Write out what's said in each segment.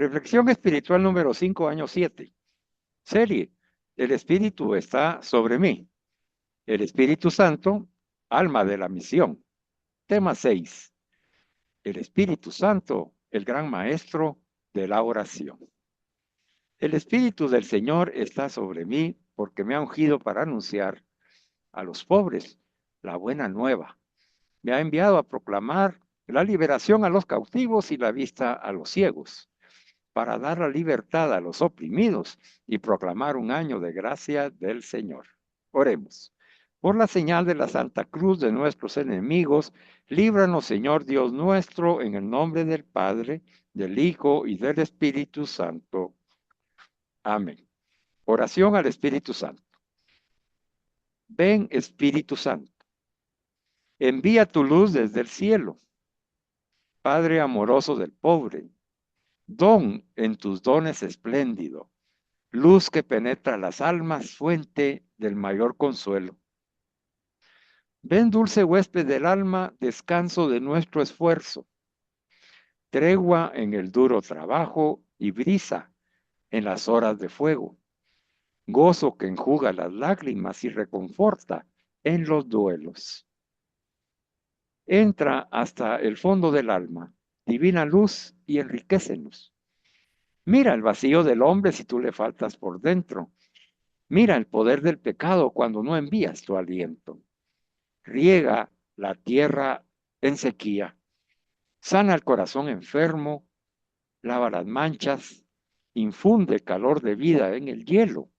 Reflexión espiritual número 5, año 7. Serie. El Espíritu está sobre mí. El Espíritu Santo, alma de la misión. Tema 6. El Espíritu Santo, el gran maestro de la oración. El Espíritu del Señor está sobre mí porque me ha ungido para anunciar a los pobres la buena nueva. Me ha enviado a proclamar la liberación a los cautivos y la vista a los ciegos, para dar la libertad a los oprimidos y proclamar un año de gracia del Señor. Oremos. Por la señal de la Santa Cruz de nuestros enemigos, líbranos, Señor Dios nuestro, en el nombre del Padre, del Hijo y del Espíritu Santo. Amén. Oración al Espíritu Santo. Ven, Espíritu Santo. Envía tu luz desde el cielo. Padre amoroso del pobre, don en tus dones espléndido, luz que penetra las almas, fuente del mayor consuelo. Ven, dulce huésped del alma, descanso de nuestro esfuerzo, tregua en el duro trabajo y brisa en las horas de fuego, gozo que enjuga las lágrimas y reconforta en los duelos. Entra hasta el fondo del alma, divina luz, y enriquécenos. Mira el vacío del hombre si tú le faltas por dentro. Mira el poder del pecado cuando no envías tu aliento. Riega la tierra en sequía. Sana el corazón enfermo, lava las manchas, infunde calor de vida en el hielo.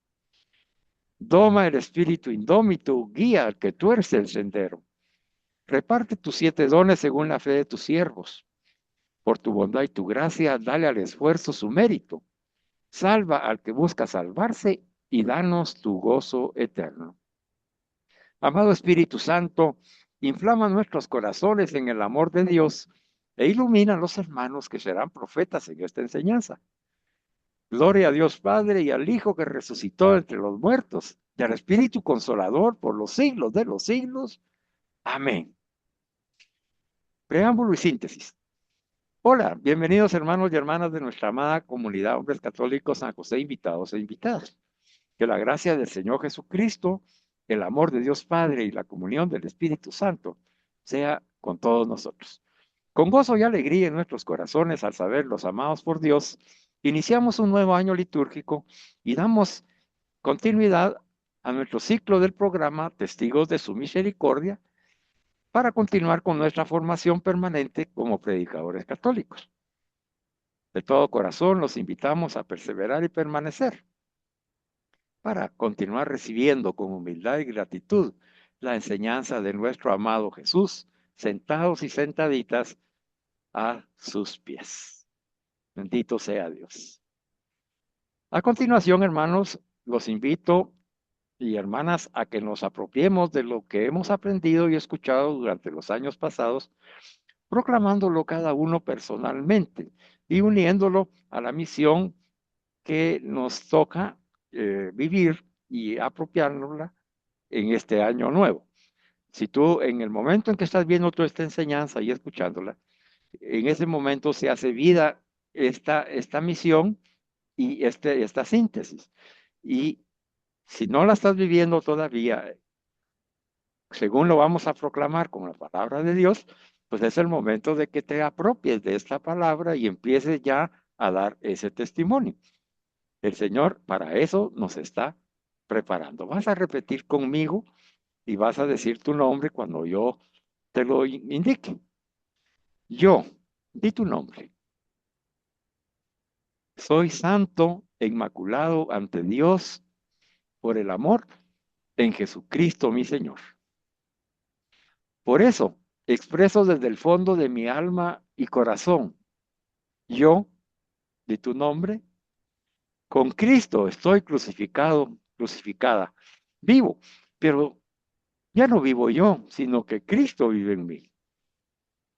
Doma el espíritu indómito, guía al que tuerce el sendero. Reparte tus 7 dones según la fe de tus siervos. Por tu bondad y tu gracia, dale al esfuerzo su mérito. Salva al que busca salvarse y danos tu gozo eterno. Amado Espíritu Santo, inflama nuestros corazones en el amor de Dios e ilumina a los hermanos que serán profetas en esta enseñanza. Gloria a Dios Padre y al Hijo que resucitó entre los muertos y al Espíritu Consolador por los siglos de los siglos. Amén. Preámbulo y síntesis. Hola, bienvenidos hermanos y hermanas de nuestra amada comunidad Hombres Católicos San José, invitados e invitadas. Que la gracia del Señor Jesucristo, el amor de Dios Padre y la comunión del Espíritu Santo sea con todos nosotros. Con gozo y alegría en nuestros corazones al saber los amados por Dios, iniciamos un nuevo año litúrgico y damos continuidad a nuestro ciclo del programa Testigos de su Misericordia para continuar con nuestra formación permanente como predicadores católicos. De todo corazón los invitamos a perseverar y permanecer para continuar recibiendo con humildad y gratitud la enseñanza de nuestro amado Jesús, sentados y sentaditas a sus pies. Bendito sea Dios. A continuación, hermanos, los invito y hermanas a que nos apropiemos de lo que hemos aprendido y escuchado durante los años pasados, proclamándolo cada uno personalmente y uniéndolo a la misión que nos toca vivir y apropiárnosla en este año nuevo. Si tú en el momento en que estás viendo toda esta enseñanza y escuchándola, en ese momento se hace vida esta misión y esta síntesis. Y si no la estás viviendo todavía, según lo vamos a proclamar con la palabra de Dios, pues es el momento de que te apropies de esta palabra y empieces ya a dar ese testimonio. El Señor para eso nos está preparando. Vas a repetir conmigo y vas a decir tu nombre cuando yo te lo indique. Yo, di tu nombre. Soy santo e inmaculado ante Dios por el amor en Jesucristo mi Señor. Por eso, expreso desde el fondo de mi alma y corazón, yo, di tu nombre, con Cristo estoy crucificado, crucificada, vivo, pero ya no vivo yo, sino que Cristo vive en mí.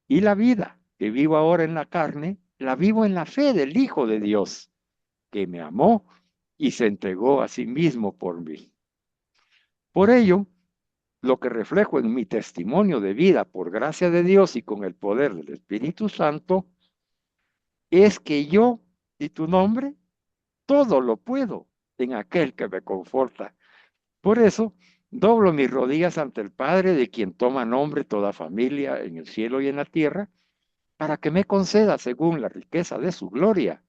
Y la vida que vivo ahora en la carne, la vivo en la fe del Hijo de Dios, que me amó y se entregó a sí mismo por mí. Por ello, lo que reflejo en mi testimonio de vida por gracia de Dios y con el poder del Espíritu Santo, es que yo y tu nombre, todo lo puedo en aquel que me conforta. Por eso, doblo mis rodillas ante el Padre, de quien toma nombre toda familia en el cielo y en la tierra, para que me conceda, según la riqueza de su gloria,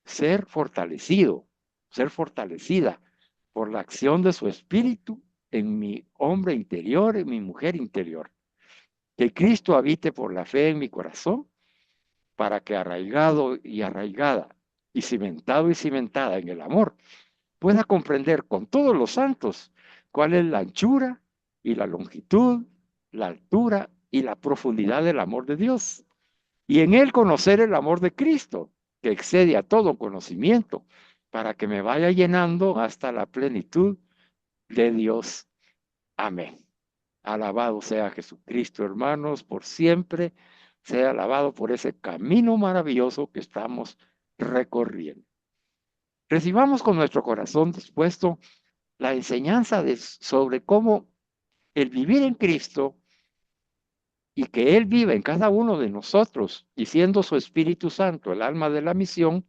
ser fortalecido, ser fortalecida por la acción de su espíritu en mi hombre interior, en mi mujer interior. Que Cristo habite por la fe en mi corazón, para que arraigado y arraigada, y cimentada en el amor, pueda comprender con todos los santos cuál es la anchura y la longitud, la altura y la profundidad del amor de Dios. Y en él conocer el amor de Cristo, que excede a todo conocimiento, para que me vaya llenando hasta la plenitud de Dios. Amén. Alabado sea Jesucristo, hermanos, por siempre. Sea alabado por ese camino maravilloso que estamos recorriendo. Recibamos con nuestro corazón dispuesto la enseñanza sobre cómo el vivir en Cristo y que Él vive en cada uno de nosotros, y siendo su Espíritu Santo el alma de la misión,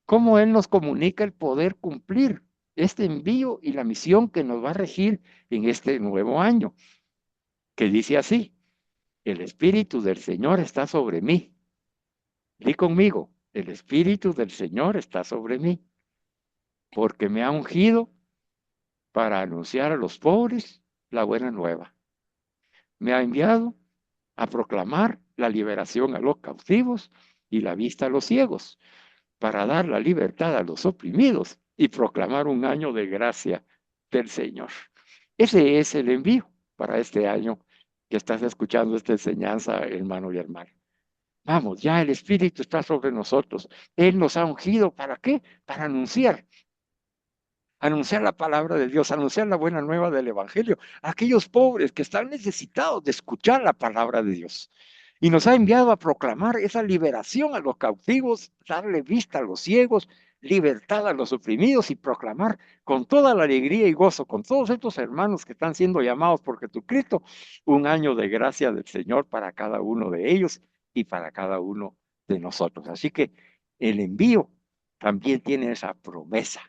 cómo Él nos comunica el poder cumplir este envío y la misión que nos va a regir en este nuevo año, que dice así: el Espíritu del Señor está sobre mí. Di conmigo, el Espíritu del Señor está sobre mí, porque me ha ungido para anunciar a los pobres la buena nueva. Me ha enviado a proclamar la liberación a los cautivos y la vista a los ciegos, para dar la libertad a los oprimidos y proclamar un año de gracia del Señor. Ese es el envío para este año que estás escuchando esta enseñanza, hermano y hermana. Vamos, ya el Espíritu está sobre nosotros. Él nos ha ungido, ¿para qué? Para anunciar la palabra de Dios, anunciar la buena nueva del Evangelio a aquellos pobres que están necesitados de escuchar la palabra de Dios. Y nos ha enviado a proclamar esa liberación a los cautivos, darle vista a los ciegos, libertad a los oprimidos, y proclamar con toda la alegría y gozo, con todos estos hermanos que están siendo llamados por Jesucristo, un año de gracia del Señor para cada uno de ellos y para cada uno de nosotros. Así que el envío también tiene esa promesa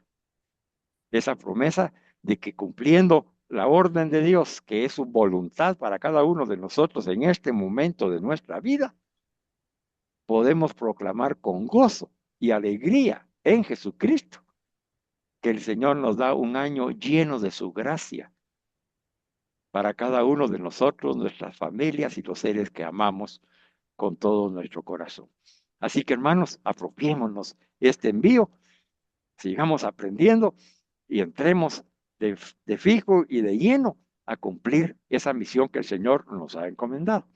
de que, cumpliendo la orden de Dios, que es su voluntad para cada uno de nosotros en este momento de nuestra vida, podemos proclamar con gozo y alegría en Jesucristo que el Señor nos da un año lleno de su gracia para cada uno de nosotros, nuestras familias y los seres que amamos con todo nuestro corazón. Así que, hermanos, apropiémonos este envío, sigamos aprendiendo y entremos de fijo y de lleno a cumplir esa misión que el Señor nos ha encomendado.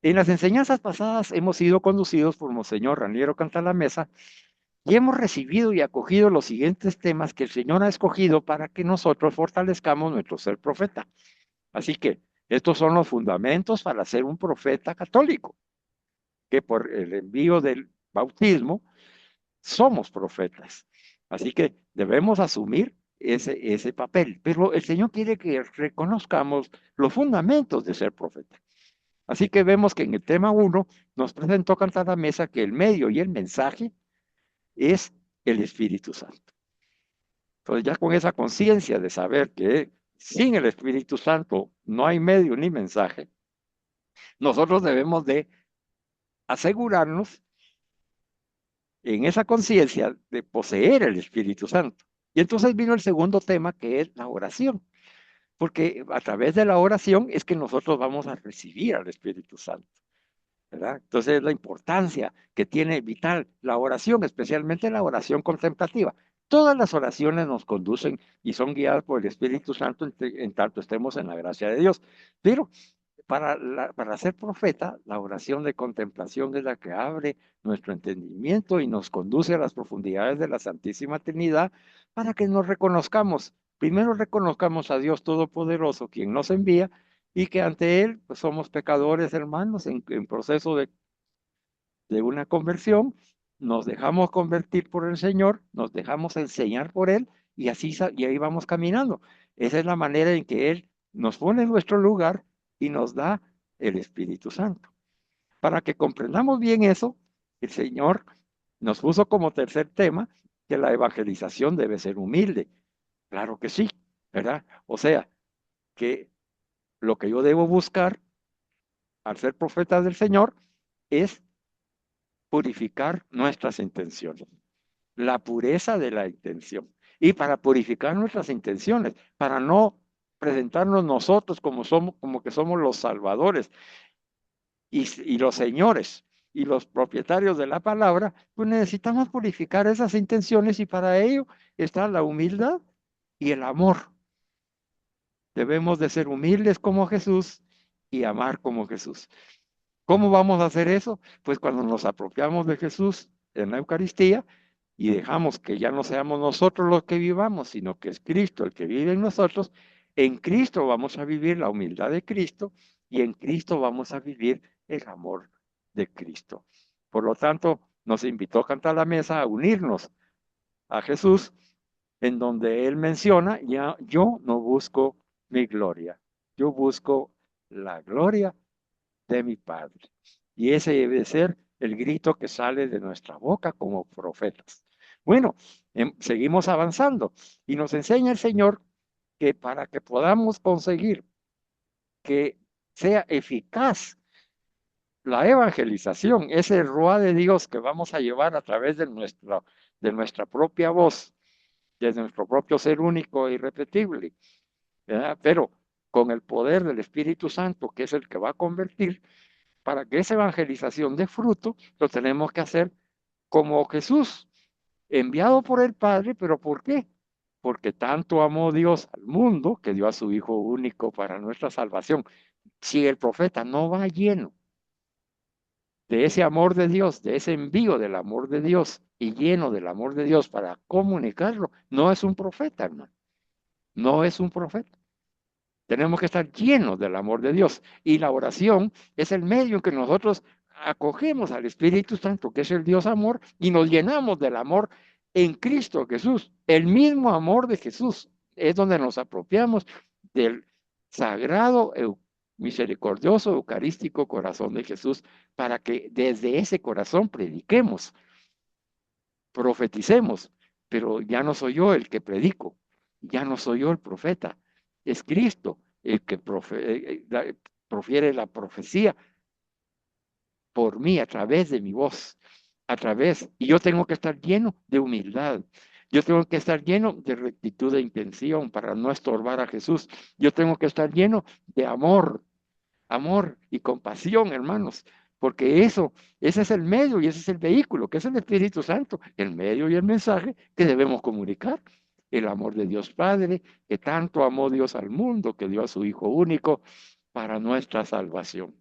En las enseñanzas pasadas hemos sido conducidos por Monseñor Raniero Cantalamessa y hemos recibido y acogido los siguientes temas que el Señor ha escogido para que nosotros fortalezcamos nuestro ser profeta. Así que estos son los fundamentos para ser un profeta católico, que por el envío del bautismo somos profetas. Así que debemos asumir ese papel. Pero el Señor quiere que reconozcamos los fundamentos de ser profeta. Así que vemos que en el tema 1 nos presentó Cantar la Mesa que el medio y el mensaje es el Espíritu Santo. Entonces, ya con esa conciencia de saber que sin el Espíritu Santo no hay medio ni mensaje, nosotros debemos de asegurarnos en esa conciencia de poseer el Espíritu Santo. Y entonces vino el segundo tema, que es la oración, porque a través de la oración es que nosotros vamos a recibir al Espíritu Santo, ¿verdad? Entonces, la importancia que tiene vital la oración, especialmente la oración contemplativa. Todas las oraciones nos conducen y son guiadas por el Espíritu Santo en tanto estemos en la gracia de Dios. Pero para ser profeta, la oración de contemplación es la que abre nuestro entendimiento y nos conduce a las profundidades de la Santísima Trinidad, para que nos reconozcamos. Primero reconozcamos a Dios Todopoderoso, quien nos envía, y que ante Él pues, somos pecadores, hermanos, en proceso de una conversión. Nos dejamos convertir por el Señor, nos dejamos enseñar por Él, y así y ahí vamos caminando. Esa es la manera en que Él nos pone en nuestro lugar y nos da el Espíritu Santo. Para que comprendamos bien eso, el Señor Nos puso como tercer tema que la evangelización debe ser humilde. Claro que sí, ¿verdad? O sea, que lo que yo debo buscar al ser profeta del Señor es purificar nuestras intenciones, la pureza de la intención. Y para purificar nuestras intenciones, para no presentarnos nosotros como somos, como que somos los salvadores y los señores y los propietarios de la palabra, pues necesitamos purificar esas intenciones y para ello está la humildad y el amor. Debemos de ser humildes como Jesús y amar como Jesús. ¿Cómo vamos a hacer eso? Pues cuando nos apropiamos de Jesús en la Eucaristía y dejamos que ya no seamos nosotros los que vivamos, sino que es Cristo el que vive en nosotros, en Cristo vamos a vivir la humildad de Cristo y en Cristo vamos a vivir el amor de Cristo. Por lo tanto, nos invitó a cantar la mesa a unirnos a Jesús, en donde él menciona, ya yo no busco mi gloria, yo busco la gloria de mi Padre. Y ese debe ser el grito que sale de nuestra boca como profetas. Bueno, seguimos avanzando y nos enseña el Señor que para que podamos conseguir que sea eficaz la evangelización, ese roa de Dios que vamos a llevar a través de nuestra propia voz, de nuestro propio ser único e irrepetible, ¿verdad? Pero con el poder del Espíritu Santo, que es el que va a convertir, para que esa evangelización dé fruto, lo tenemos que hacer como Jesús, enviado por el Padre, pero ¿por qué? Porque tanto amó Dios al mundo que dio a su Hijo único para nuestra salvación. Si el profeta no va lleno de ese amor de Dios, de ese envío del amor de Dios y lleno del amor de Dios para comunicarlo, no es un profeta, hermano. No es un profeta. Tenemos que estar llenos del amor de Dios. Y la oración es el medio en que nosotros acogemos al Espíritu Santo, que es el Dios amor, y nos llenamos del amor en Cristo Jesús. El mismo amor de Jesús es donde nos apropiamos del sagrado, misericordioso, eucarístico corazón de Jesús, para que desde ese corazón prediquemos, profeticemos, pero ya no soy yo el que predico, ya no soy yo el profeta, es Cristo el que profiere la profecía por mí a través de mi voz, a través, y yo tengo que estar lleno de humildad. Yo tengo que estar lleno de rectitud de intención para no estorbar a Jesús. Yo tengo que estar lleno de amor, amor y compasión, hermanos, porque ese es el medio y ese es el vehículo, que es el Espíritu Santo, el medio y el mensaje que debemos comunicar. El amor de Dios Padre, que tanto amó Dios al mundo, que dio a su Hijo único para nuestra salvación.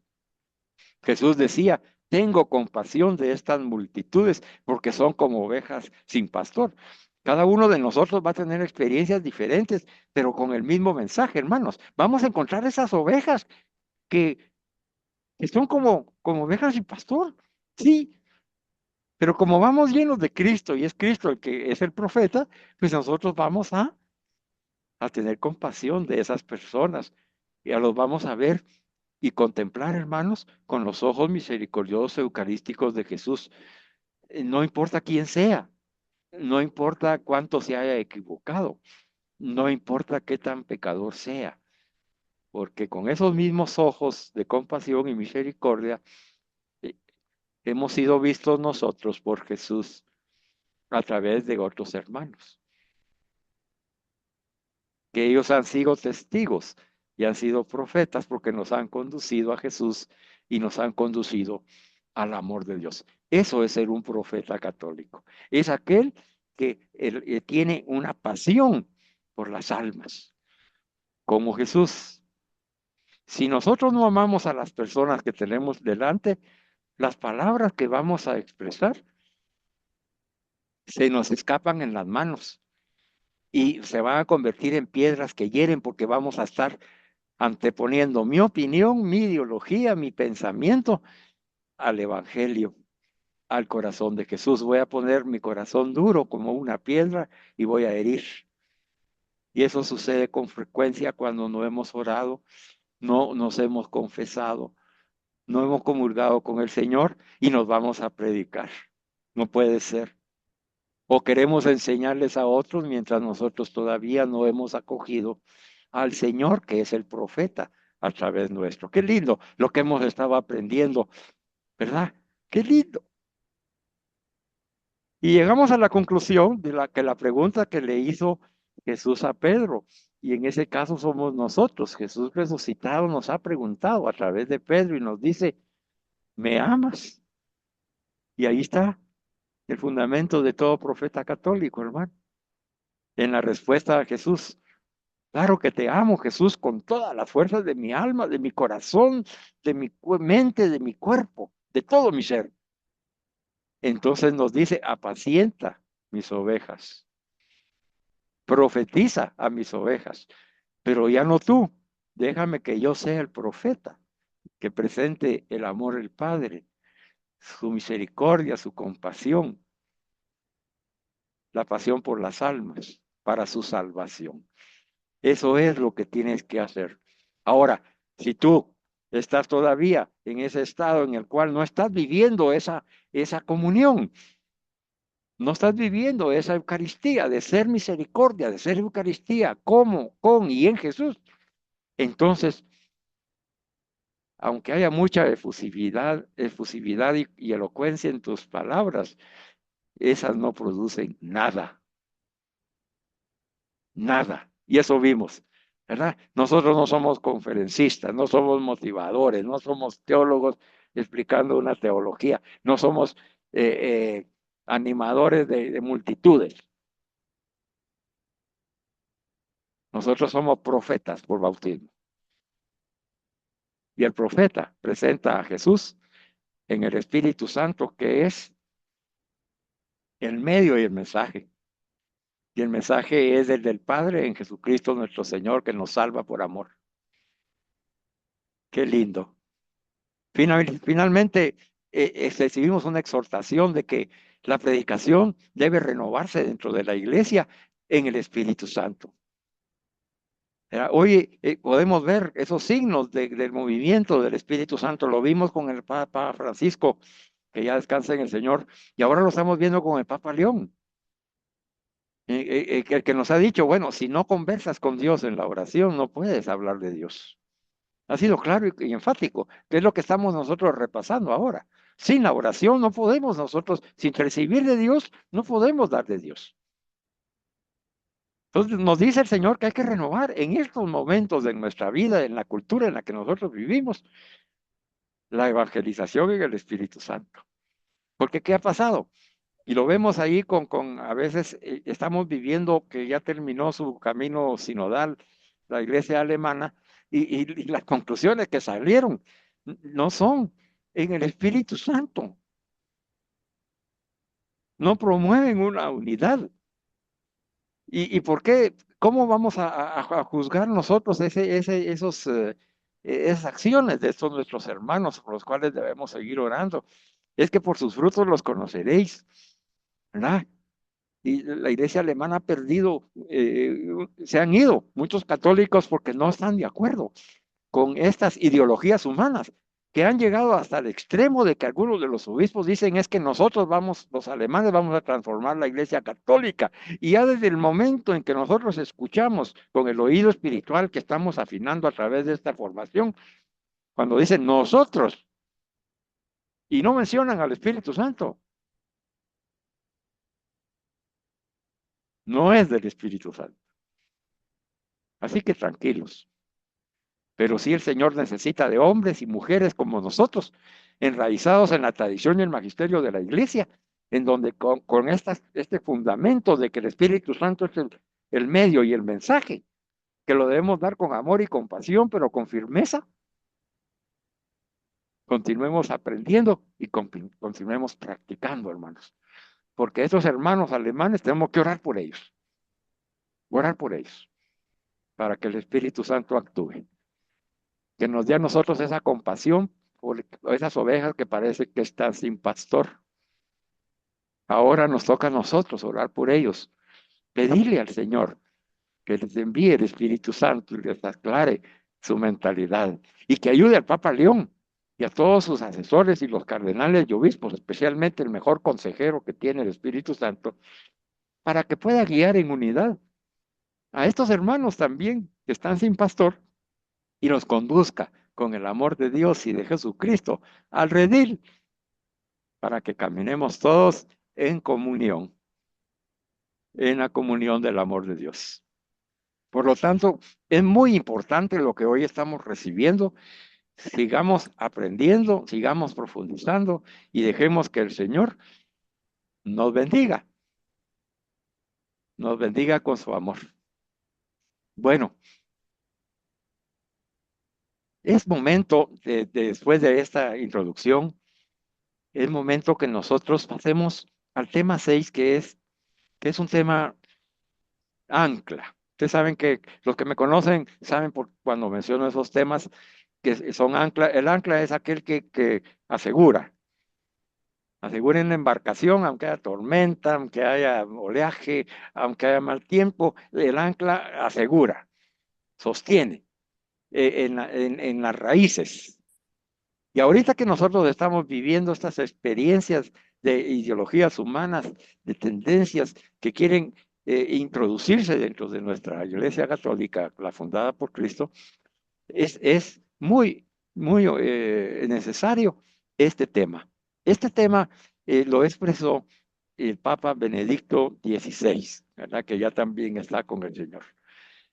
Jesús decía, tengo compasión de estas multitudes porque son como ovejas sin pastor. Cada uno de nosotros va a tener experiencias diferentes, pero con el mismo mensaje, hermanos. Vamos a encontrar esas ovejas que son como ovejas sin pastor, sí, pero como vamos llenos de Cristo y es Cristo el que es el profeta, pues nosotros vamos a tener compasión de esas personas y a los vamos a ver y contemplar, hermanos, con los ojos misericordiosos eucarísticos de Jesús. No importa quién sea, no importa cuánto se haya equivocado, no importa qué tan pecador sea, porque con esos mismos ojos de compasión y misericordia, eh, hemos sido vistos nosotros por Jesús a través de otros hermanos, que ellos han sido testigos y han sido profetas porque nos han conducido a Jesús y nos han conducido al amor de Dios. Eso es ser un profeta católico. Es aquel que tiene una pasión por las almas, como Jesús. Si nosotros no amamos a las personas que tenemos delante, las palabras que vamos a expresar se nos escapan en las manos y se van a convertir en piedras que hieren porque vamos a estar anteponiendo mi opinión, mi ideología, mi pensamiento al Evangelio, al corazón de Jesús. Voy a poner mi corazón duro como una piedra y voy a herir. Y eso sucede con frecuencia cuando no hemos orado, no nos hemos confesado, no hemos comulgado con el Señor y nos vamos a predicar. No puede ser. O queremos enseñarles a otros mientras nosotros todavía no hemos acogido al Señor, que es el profeta, a través nuestro. Qué lindo lo que hemos estado aprendiendo, ¿verdad? Qué lindo. Y llegamos a la conclusión de la pregunta que le hizo Jesús a Pedro, y en ese caso somos nosotros. Jesús resucitado nos ha preguntado a través de Pedro y nos dice, ¿me amas? Y ahí está el fundamento de todo profeta católico, hermano. En la respuesta a Jesús, claro que te amo, Jesús, con todas las fuerzas de mi alma, de mi corazón, de mi mente, de mi cuerpo, de todo mi ser. Entonces nos dice, apacienta mis ovejas, profetiza a mis ovejas, pero ya no tú, déjame que yo sea el profeta, que presente el amor del Padre, su misericordia, su compasión, la pasión por las almas, para su salvación. Eso es lo que tienes que hacer. Ahora, si tú estás todavía en ese estado en el cual no estás viviendo esa comunión, no estás viviendo esa Eucaristía de ser misericordia, de ser Eucaristía, como, con y en Jesús, entonces, aunque haya mucha efusividad y elocuencia en tus palabras, esas no producen nada, nada. Y eso vimos, ¿verdad? Nosotros no somos conferencistas, no somos motivadores, no somos teólogos explicando una teología, no somos animadores de multitudes. Nosotros somos profetas por bautismo. Y el profeta presenta a Jesús en el Espíritu Santo, que es el medio y el mensaje. Y el mensaje es el del Padre en Jesucristo nuestro Señor, que nos salva por amor. Qué lindo. Finalmente, recibimos una exhortación de que la predicación debe renovarse dentro de la iglesia en el Espíritu Santo. Hoy podemos ver esos signos del movimiento del Espíritu Santo. Lo vimos con el Papa Francisco, que ya descansa en el Señor, y ahora lo estamos viendo con el Papa León, el que nos ha dicho, bueno, si no conversas con Dios en la oración, no puedes hablar de Dios. Ha sido claro y enfático, que es lo que estamos nosotros repasando ahora. Sin la oración no podemos nosotros, sin recibir de Dios, no podemos dar de Dios. Entonces nos dice el Señor que hay que renovar en estos momentos de nuestra vida, en la cultura en la que nosotros vivimos, la evangelización en el Espíritu Santo. Porque ¿qué ha pasado? Y lo vemos ahí a veces estamos viviendo que ya terminó su camino sinodal, la iglesia alemana, y las conclusiones que salieron no son en el Espíritu Santo, no promueven una unidad. ¿Y por qué? ¿Cómo vamos a juzgar nosotros esas acciones de estos nuestros hermanos por los cuales debemos seguir orando? Es que por sus frutos los conoceréis, ¿verdad? Y la iglesia alemana ha perdido, se han ido muchos católicos porque no están de acuerdo con estas ideologías humanas que han llegado hasta el extremo de que algunos de los obispos dicen es que nosotros vamos, los alemanes vamos a transformar la iglesia católica. Y ya desde el momento en que nosotros escuchamos con el oído espiritual que estamos afinando a través de esta formación, cuando dicen nosotros y no mencionan al Espíritu Santo, no es del Espíritu Santo. Así que tranquilos. Pero sí el Señor necesita de hombres y mujeres como nosotros, enraizados en la tradición y el magisterio de la iglesia, en donde con este fundamento de que el Espíritu Santo es el medio y el mensaje, que lo debemos dar con amor y compasión, pero con firmeza, continuemos aprendiendo y continuemos practicando, hermanos. Porque estos hermanos alemanes tenemos que orar por ellos, para que el Espíritu Santo actúe. Que nos dé a nosotros esa compasión por esas ovejas que parece que están sin pastor. Ahora nos toca a nosotros orar por ellos, pedirle al Señor que les envíe el Espíritu Santo y les aclare su mentalidad y que ayude al Papa León y a todos sus asesores y los cardenales y obispos, especialmente el mejor consejero que tiene el Espíritu Santo, para que pueda guiar en unidad a estos hermanos también que están sin pastor y los conduzca con el amor de Dios y de Jesucristo al redil para que caminemos todos en la comunión del amor de Dios. Por lo tanto, es muy importante lo que hoy estamos recibiendo. Sigamos aprendiendo, sigamos profundizando y dejemos que el Señor nos bendiga con su amor. Bueno, es momento, después de esta introducción, es momento que nosotros pasemos al tema 6, que es un tema ancla. Ustedes saben que los que me conocen saben por cuando menciono esos temas que son ancla. El ancla es aquel que asegura en la embarcación, aunque haya tormenta, aunque haya oleaje, aunque haya mal tiempo, el ancla asegura, sostiene en las raíces. Y ahorita que nosotros estamos viviendo estas experiencias de ideologías humanas, de tendencias que quieren introducirse dentro de nuestra Iglesia Católica, la fundada por Cristo, es muy, muy necesario este tema. Este tema lo expresó el Papa Benedicto XVI, ¿verdad? Que ya también está con el Señor.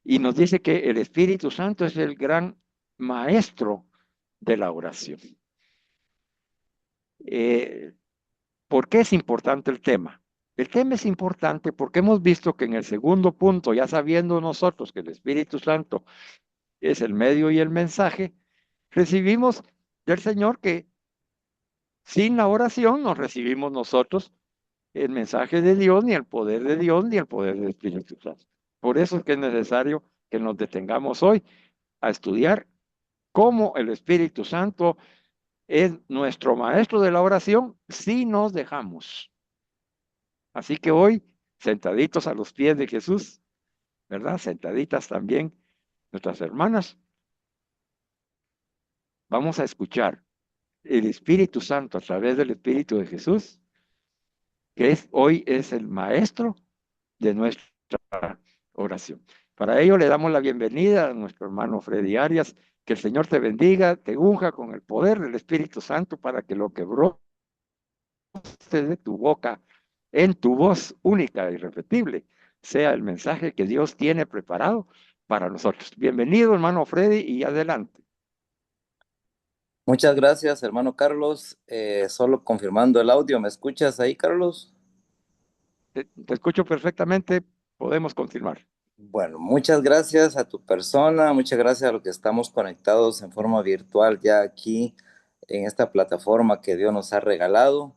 Y nos dice que el Espíritu Santo es el gran maestro de la oración. Eh, ¿Por qué es importante el tema? El tema es importante porque hemos visto que en el segundo punto, ya sabiendo nosotros que el Espíritu Santo es el medio y el mensaje, recibimos del Señor que sin la oración no recibimos nosotros el mensaje de Dios, ni el poder de Dios, ni el poder del Espíritu Santo. Por eso es que es necesario que nos detengamos hoy a estudiar cómo el Espíritu Santo es nuestro maestro de la oración si nos dejamos. Así que hoy, sentaditos a los pies de Jesús, ¿verdad? Sentaditas también nuestras hermanas, vamos a escuchar el Espíritu Santo a través del Espíritu de Jesús, que hoy es el maestro de nuestra oración. Para ello le damos la bienvenida a nuestro hermano Freddy Arias. Que el Señor te bendiga, te unja con el poder del Espíritu Santo para que lo que brote de tu boca, en tu voz única e irrepetible, sea el mensaje que Dios tiene preparado para nosotros. Bienvenido, hermano Freddy, y adelante. Muchas gracias, hermano Carlos. Solo confirmando el audio, ¿me escuchas ahí, Carlos? Te escucho perfectamente, podemos continuar. Bueno, muchas gracias a tu persona, muchas gracias a los que estamos conectados en forma virtual ya aquí en esta plataforma que Dios nos ha regalado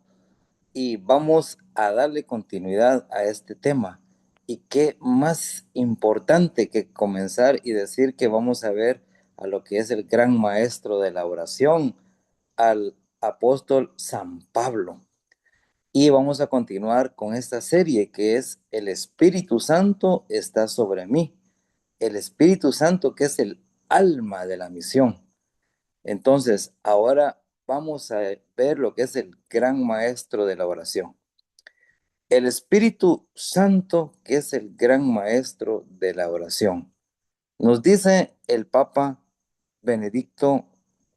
y vamos a darle continuidad a este tema. Y qué más importante que comenzar y decir que vamos a ver a lo que es el gran maestro de la oración, al apóstol San Pablo. Y vamos a continuar con esta serie que es El Espíritu Santo está sobre mí. El Espíritu Santo que es el alma de la misión. Entonces, ahora vamos a ver lo que es el gran maestro de la oración. El Espíritu Santo que es el gran maestro de la oración. Nos dice el Papa Benedicto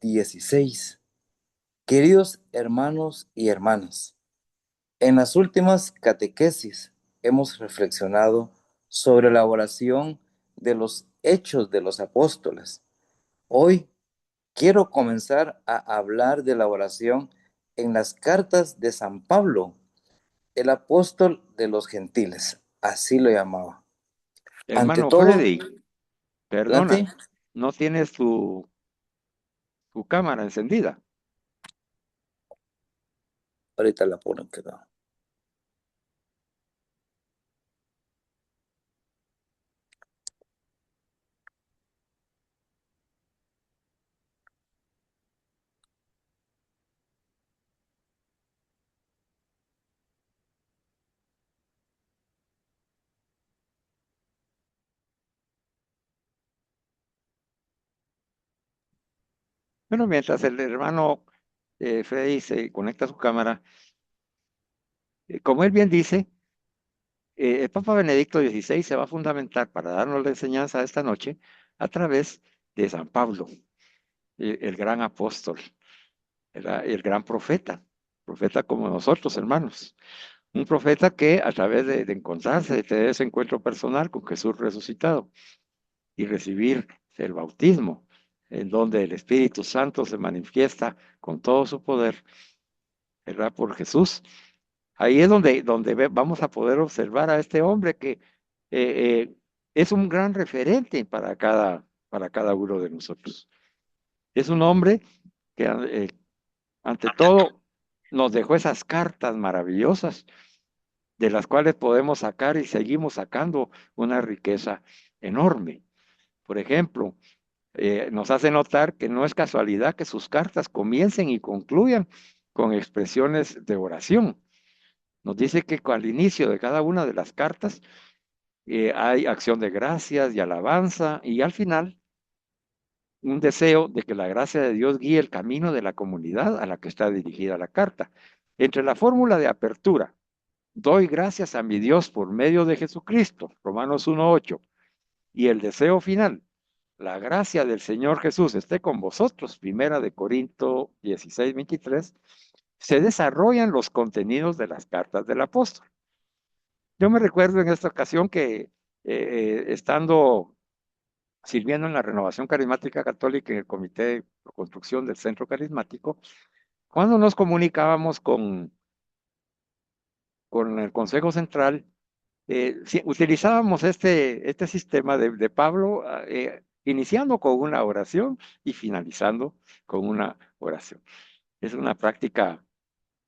XVI. Queridos hermanos y hermanas, en las últimas catequesis hemos reflexionado sobre la oración de los hechos de los apóstoles. Hoy quiero comenzar a hablar de la oración en las cartas de San Pablo, el apóstol de los gentiles, así lo llamaba. Ante Hermano todo, Freddy, perdona, adelante, no tienes tu cámara encendida. ahorita la pongo. Bueno, mientras el hermano Freddy se conecta a su cámara, como él bien dice, el Papa Benedicto XVI se va a fundamentar para darnos la enseñanza de esta noche a través de San Pablo, el gran apóstol, el gran profeta, profeta como nosotros, hermanos. Un profeta que a través de encontrarse, de tener ese encuentro personal con Jesús resucitado y recibir el bautismo, en donde el Espíritu Santo se manifiesta con todo su poder, ¿verdad? Por Jesús. Ahí es donde vamos a poder observar a este hombre que es un gran referente para cada uno de nosotros. Es un hombre que ante todo nos dejó esas cartas maravillosas de las cuales podemos sacar y seguimos sacando una riqueza enorme. Por ejemplo, nos hace notar que no es casualidad que sus cartas comiencen y concluyan con expresiones de oración. Nos dice que al inicio de cada una de las cartas hay acción de gracias y alabanza y al final un deseo de que la gracia de Dios guíe el camino de la comunidad a la que está dirigida la carta. Entre la fórmula de apertura, doy gracias a mi Dios por medio de Jesucristo, Romanos 1:8, y el deseo final, la gracia del Señor Jesús esté con vosotros, primera de Corinto 16:23, se desarrollan los contenidos de las cartas del apóstol. Yo me recuerdo en esta ocasión que estando sirviendo en la Renovación Carismática Católica en el Comité de Construcción del Centro Carismático, cuando nos comunicábamos con el Consejo Central, sí, utilizábamos este sistema de Pablo, iniciando con una oración y finalizando con una oración. Es una práctica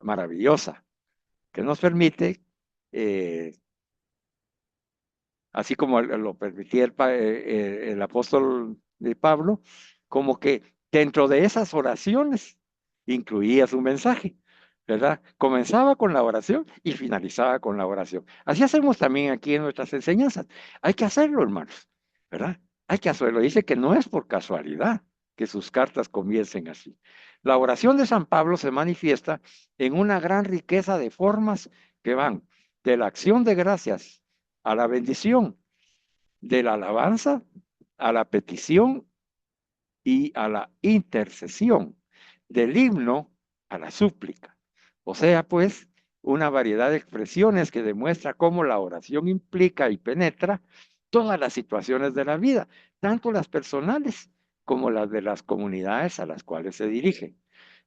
maravillosa que nos permite así como lo permitía el apóstol de Pablo, como que dentro de esas oraciones incluía su mensaje, ¿verdad? Comenzaba con la oración y finalizaba con la oración. Así hacemos también aquí en nuestras enseñanzas. Hay que hacerlo, hermanos, ¿verdad? Hay que hacerlo. Dice que no es por casualidad que sus cartas comiencen así. La oración de San Pablo se manifiesta en una gran riqueza de formas que van de la acción de gracias a la bendición, de la alabanza a la petición y a la intercesión, del himno a la súplica. O sea, pues, una variedad de expresiones que demuestra cómo la oración implica y penetra todas las situaciones de la vida, tanto las personales como las de las comunidades a las cuales se dirige.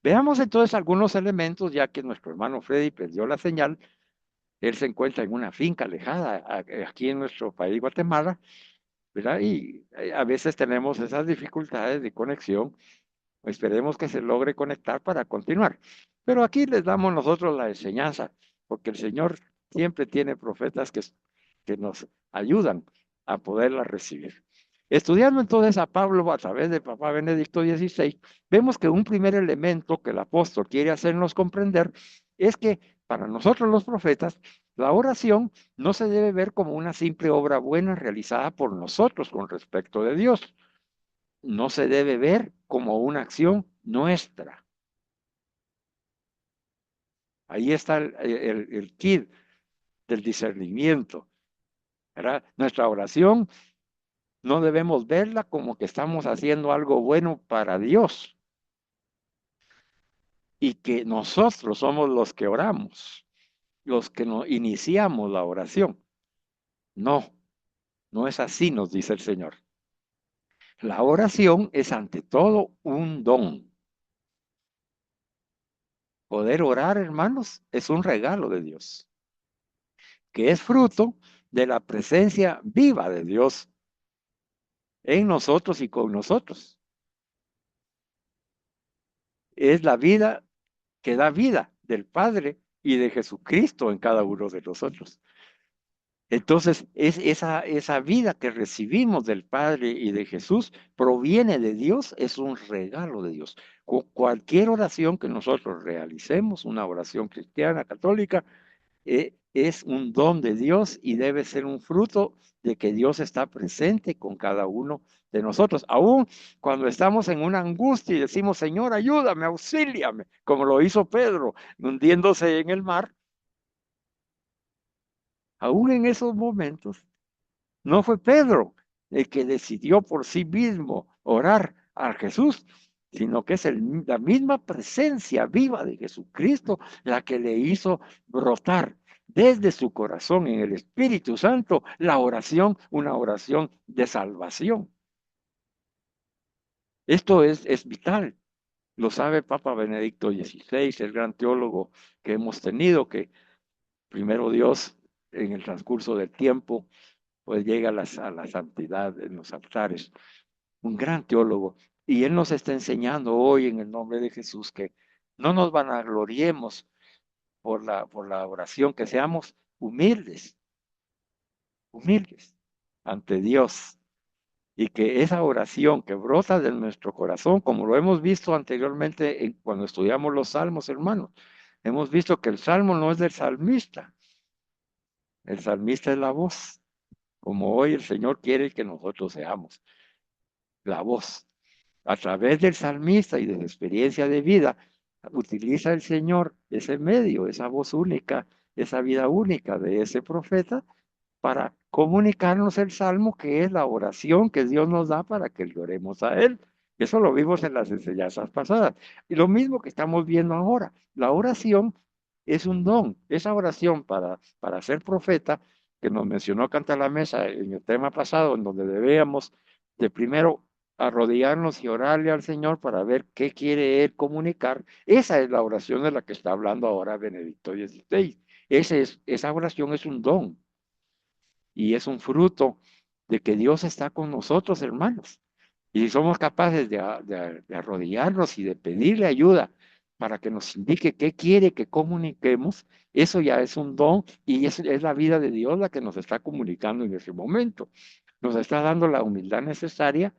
Veamos entonces algunos elementos, ya que nuestro hermano Freddy perdió la señal. Él se encuentra en una finca alejada aquí en nuestro país, Guatemala, ¿verdad? Y a veces tenemos esas dificultades de conexión. Esperemos que se logre conectar para continuar. Pero aquí les damos nosotros la enseñanza, porque el Señor siempre tiene profetas que nos ayudan a poderla recibir. Estudiando entonces a Pablo a través de Papa Benedicto XVI, vemos que un primer elemento que el apóstol quiere hacernos comprender es que para nosotros los profetas, la oración no se debe ver como una simple obra buena realizada por nosotros con respecto de Dios. No se debe ver como una acción nuestra. Ahí está el kit del discernimiento, ¿verdad? Nuestra oración no debemos verla como que estamos haciendo algo bueno para Dios y que nosotros somos los que oramos, los que nos iniciamos la oración. No, no es así, nos dice el Señor. La oración es ante todo un don. Poder orar, hermanos, es un regalo de Dios, que es fruto de la presencia viva de Dios en nosotros y con nosotros. Es la vida que da vida del Padre y de Jesucristo en cada uno de nosotros. Entonces, esa vida que recibimos del Padre y de Jesús proviene de Dios, es un regalo de Dios. Cualquier oración que nosotros realicemos, una oración cristiana, católica, es un don de Dios y debe ser un fruto de que Dios está presente con cada uno de nosotros. Aún cuando estamos en una angustia y decimos, Señor, ayúdame, auxíliame, como lo hizo Pedro, hundiéndose en el mar, aún en esos momentos, no fue Pedro el que decidió por sí mismo orar a Jesús, sino que es la misma presencia viva de Jesucristo la que le hizo brotar desde su corazón en el Espíritu Santo la oración, una oración de salvación. Esto es vital, lo sabe Papa Benedicto XVI, el gran teólogo que hemos tenido, que primero Dios en el transcurso del tiempo pues llega a la santidad en los altares, un gran teólogo. Y él nos está enseñando hoy en el nombre de Jesús que no nos vanagloriemos por la oración, que seamos humildes, humildes ante Dios. Y que esa oración que brota de nuestro corazón, como lo hemos visto anteriormente cuando estudiamos los salmos, hermanos, hemos visto que el salmo no es del salmista, el salmista es la voz, como hoy el Señor quiere que nosotros seamos, la voz. A través del salmista y de la experiencia de vida, utiliza el Señor ese medio, esa voz única, esa vida única de ese profeta para comunicarnos el salmo, que es la oración que Dios nos da para que le oremos a Él. Eso lo vimos en las enseñanzas pasadas. Y lo mismo que estamos viendo ahora, la oración es un don. Esa oración para ser profeta, que nos mencionó Canta la Mesa en el tema pasado, en donde debíamos de primero arrodillarnos y orarle al Señor para ver qué quiere Él comunicar. Esa es la oración de la que está hablando ahora Benedicto XVI. Esa oración es un don y es un fruto de que Dios está con nosotros, hermanos. Y si somos capaces de arrodillarnos y de pedirle ayuda para que nos indique qué quiere que comuniquemos, eso ya es un don y es la vida de Dios la que nos está comunicando en ese momento. Nos está dando la humildad necesaria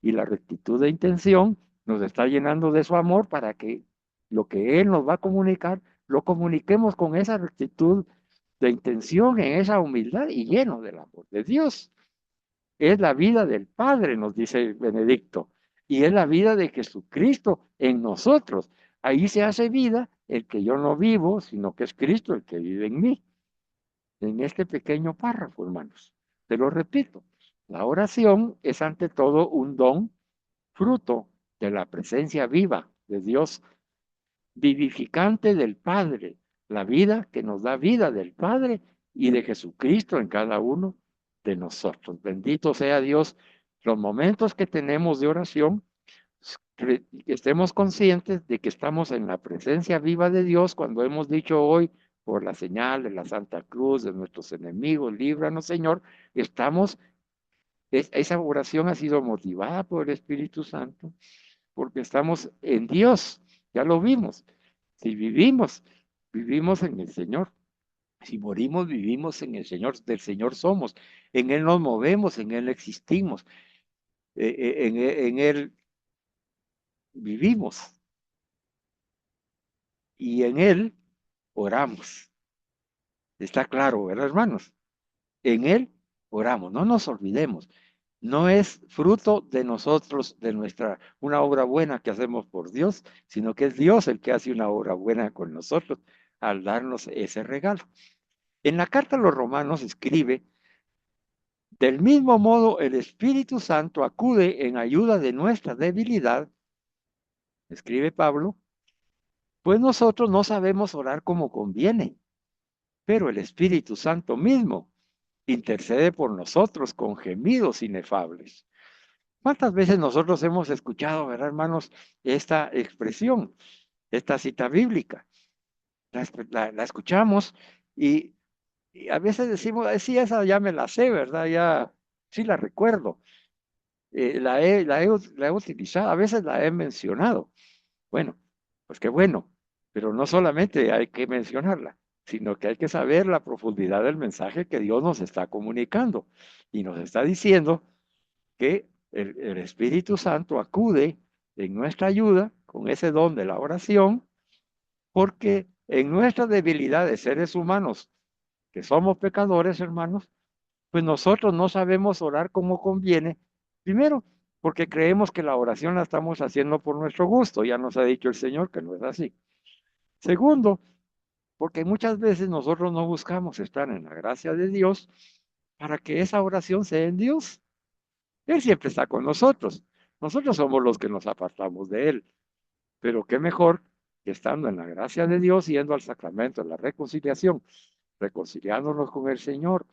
y la rectitud de intención, nos está llenando de su amor para que lo que Él nos va a comunicar, lo comuniquemos con esa rectitud de intención, en esa humildad y lleno del amor de Dios. Es la vida del Padre, nos dice Benedicto, y es la vida de Jesucristo en nosotros. Ahí se hace vida el que yo no vivo, sino que es Cristo el que vive en mí. En este pequeño párrafo, hermanos. Te lo repito, la oración es ante todo un don, fruto de la presencia viva de Dios, vivificante del Padre, la vida que nos da vida del Padre y de Jesucristo en cada uno de nosotros. Bendito sea Dios. Los momentos que tenemos de oración, que estemos conscientes de que estamos en la presencia viva de Dios cuando hemos dicho hoy, por la señal de la Santa Cruz, de nuestros enemigos, líbranos, Señor, estamos, esa oración ha sido motivada por el Espíritu Santo, porque estamos en Dios, ya lo vimos. Si vivimos, vivimos en el Señor. Si morimos, vivimos en el Señor, del Señor somos. En Él nos movemos, en Él existimos, en Él vivimos y en Él oramos. Está claro, ¿verdad, hermanos? En Él oramos, no nos olvidemos. No es fruto de nosotros, de nuestra, una obra buena que hacemos por Dios, sino que es Dios el que hace una obra buena con nosotros al darnos ese regalo. En la carta a los Romanos escribe, del mismo modo el Espíritu Santo acude en ayuda de nuestra debilidad, escribe Pablo, pues nosotros no sabemos orar como conviene, pero el Espíritu Santo mismo intercede por nosotros con gemidos inefables. ¿Cuántas veces nosotros hemos escuchado, verdad, hermanos, esta expresión, esta cita bíblica? La escuchamos y a veces decimos, sí, esa ya me la sé, ¿verdad? Ya sí la recuerdo. La he utilizado, a veces la he mencionado. Bueno, pues qué bueno, pero no solamente hay que mencionarla, sino que hay que saber la profundidad del mensaje que Dios nos está comunicando y nos está diciendo que el Espíritu Santo acude en nuestra ayuda con ese don de la oración, porque en nuestras debilidades seres humanos que somos pecadores, hermanos, pues nosotros no sabemos orar como conviene. Primero, porque creemos que la oración la estamos haciendo por nuestro gusto. Ya nos ha dicho el Señor que no es así. Segundo, porque muchas veces nosotros no buscamos estar en la gracia de Dios para que esa oración sea en Dios. Él siempre está con nosotros. Nosotros somos los que nos apartamos de Él. Pero qué mejor que estando en la gracia de Dios, yendo al sacramento de la reconciliación, reconciliándonos con el Señor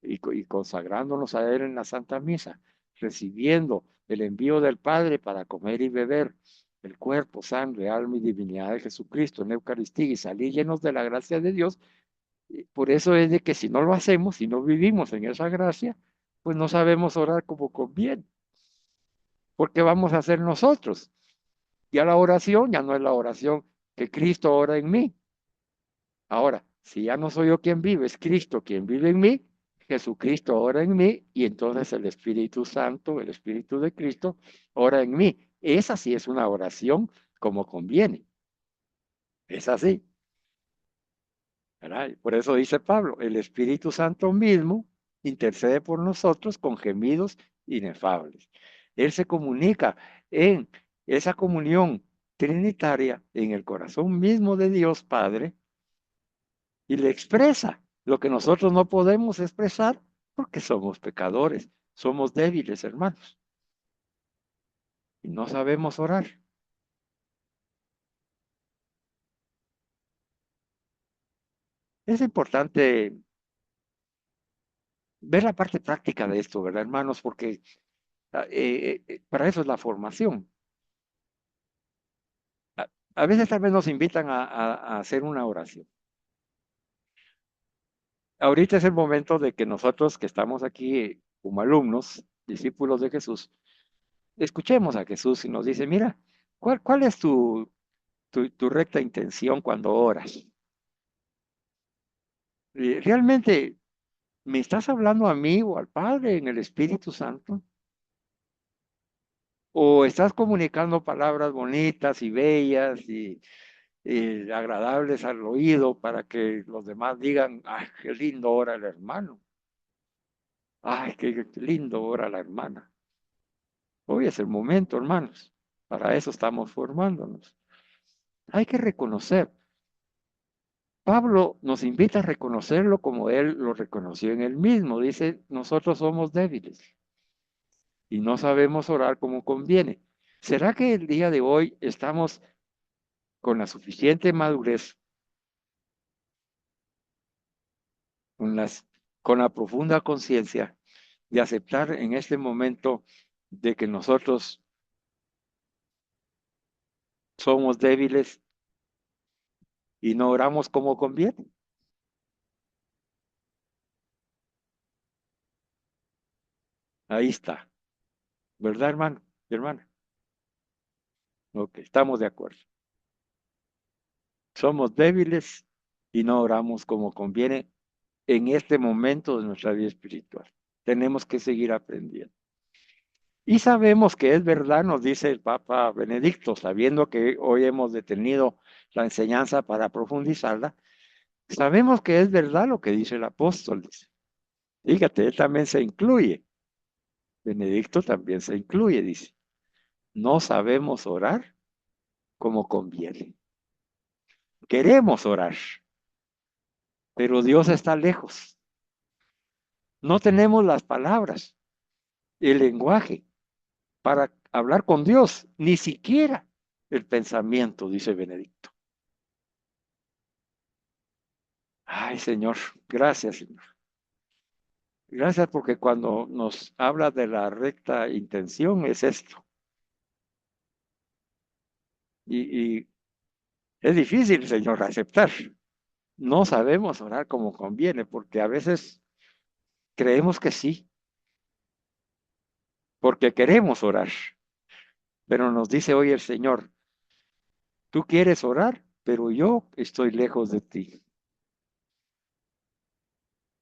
y consagrándonos a Él en la Santa Misa, recibiendo el envío del Padre para comer y beber el cuerpo, sangre, alma y divinidad de Jesucristo en la Eucaristía y salir llenos de la gracia de Dios. Por eso es de que si no lo hacemos, si no vivimos en esa gracia, pues no sabemos orar como conviene. Porque vamos a hacer nosotros. Ya la oración ya no es la oración que Cristo ora en mí. Ahora, si ya no soy yo quien vive, es Cristo quien vive en mí, Jesucristo ora en mí y entonces el Espíritu Santo, el Espíritu de Cristo, ora en mí. Esa sí es una oración como conviene. Es así, ¿verdad? Por eso dice Pablo, el Espíritu Santo mismo intercede por nosotros con gemidos inefables. Él se comunica en esa comunión trinitaria en el corazón mismo de Dios Padre y le expresa lo que nosotros no podemos expresar porque somos pecadores, somos débiles, hermanos, y no sabemos orar. Es importante ver la parte práctica de esto, ¿verdad, hermanos? Porque para eso es la formación. A veces tal vez nos invitan a hacer una oración. Ahorita es el momento de que nosotros que estamos aquí como alumnos, discípulos de Jesús, escuchemos a Jesús y nos dice, mira, ¿cuál es tu recta intención cuando oras? ¿Realmente me estás hablando a mí o al Padre en el Espíritu Santo? ¿O estás comunicando palabras bonitas y bellas y agradables al oído para que los demás digan, ay, qué lindo ora el hermano? Ay, qué lindo ora la hermana. Hoy es el momento, hermanos. Para eso estamos formándonos. Hay que reconocer. Pablo nos invita a reconocerlo como él lo reconoció en él mismo. Dice, nosotros somos débiles y no sabemos orar como conviene. ¿Será que el día de hoy estamos con la suficiente madurez, con, con la profunda conciencia de aceptar en este momento de que nosotros somos débiles y no oramos como conviene? Ahí está, ¿verdad, hermano y hermana? Ok, estamos de acuerdo. Somos débiles y no oramos como conviene en este momento de nuestra vida espiritual. Tenemos que seguir aprendiendo. Y sabemos que es verdad, nos dice el Papa Benedicto, sabiendo que hoy hemos detenido la enseñanza para profundizarla, sabemos que es verdad lo que dice el apóstol. Dice. Fíjate, él también se incluye. Benedicto también se incluye, dice. No sabemos orar como conviene. Queremos orar, pero Dios está lejos. No tenemos las palabras, el lenguaje para hablar con Dios, ni siquiera el pensamiento, dice Benedicto. Ay, Señor, gracias, Señor. Gracias porque cuando nos habla de la recta intención es esto. Y es difícil, Señor, aceptar. No sabemos orar como conviene porque a veces creemos que sí, porque queremos orar. Pero nos dice hoy el Señor, tú quieres orar, pero yo estoy lejos de ti.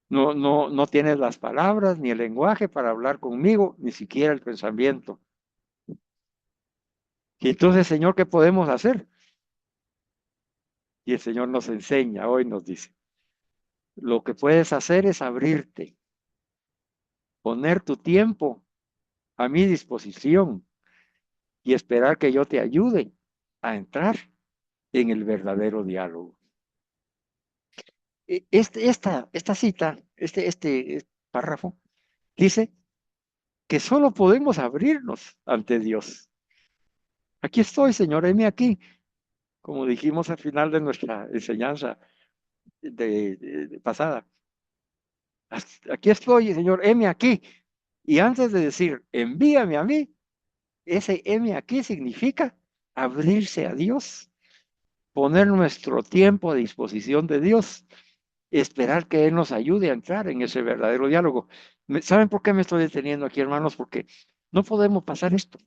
No tienes las palabras ni el lenguaje para hablar conmigo, ni siquiera el pensamiento. Y entonces, Señor, ¿qué podemos hacer? Y el Señor nos enseña, hoy nos dice, Lo que puedes hacer es abrirte, poner tu tiempo a mi disposición y esperar que yo te ayude a entrar en el verdadero diálogo. Esta cita, este párrafo, dice que solo podemos abrirnos ante Dios. Aquí estoy, Señor, heme aquí, como dijimos al final de nuestra enseñanza pasada. Aquí estoy, Señor, heme aquí. Y antes de decir, envíame a mí, ese heme aquí significa abrirse a Dios, poner nuestro tiempo a disposición de Dios, esperar que Él nos ayude a entrar en ese verdadero diálogo. ¿Saben por qué me estoy deteniendo aquí, hermanos? Porque no podemos pasar esto.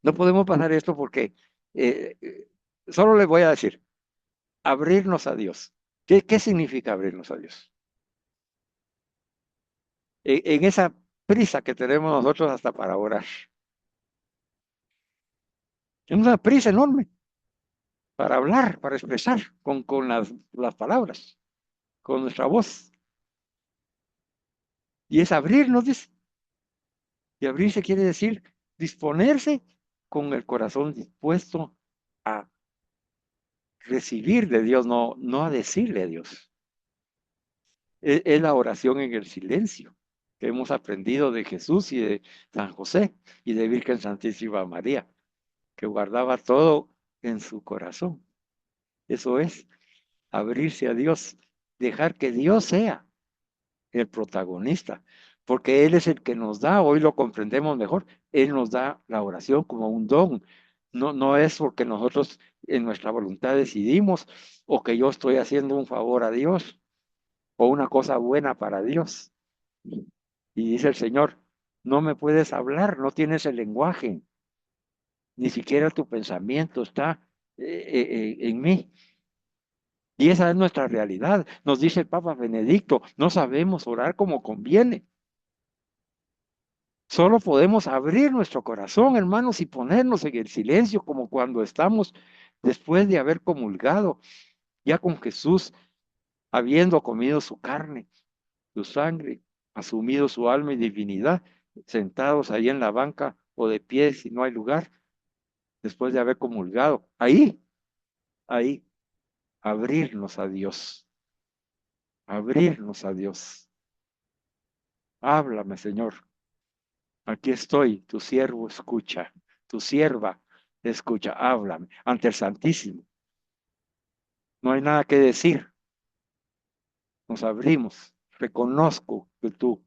No podemos pasar esto porque solo les voy a decir, abrirnos a Dios. ¿Qué significa abrirnos a Dios? En esa prisa que tenemos nosotros hasta para orar. Es una prisa enorme para hablar, para expresar con las palabras, con nuestra voz. Y es abrirnos, dice. Y abrirse quiere decir disponerse con el corazón dispuesto a recibir de Dios, no a decirle a Dios. Es la oración en el silencio que hemos aprendido de Jesús y de San José y de Virgen Santísima María, que guardaba todo en su corazón. Eso es abrirse a Dios, dejar que Dios sea el protagonista, porque Él es el que nos da, hoy lo comprendemos mejor, Él nos da la oración como un don. No es porque nosotros en nuestra voluntad decidimos o que yo estoy haciendo un favor a Dios o una cosa buena para Dios. Y dice el Señor, no me puedes hablar, no tienes el lenguaje, ni siquiera tu pensamiento está en mí. Y esa es nuestra realidad. Nos dice el Papa Benedicto, no sabemos orar como conviene. Solo podemos abrir nuestro corazón, hermanos, y ponernos en el silencio como cuando estamos después de haber comulgado ya con Jesús, habiendo comido su carne, su sangre, asumido su alma y divinidad, sentados ahí en la banca o de pie si no hay lugar, después de haber comulgado. Ahí, abrirnos a Dios, abrirnos a Dios. Háblame, Señor. Aquí estoy, tu siervo escucha, tu sierva escucha, háblame ante el Santísimo. No hay nada que decir. Nos abrimos. Reconozco que tú,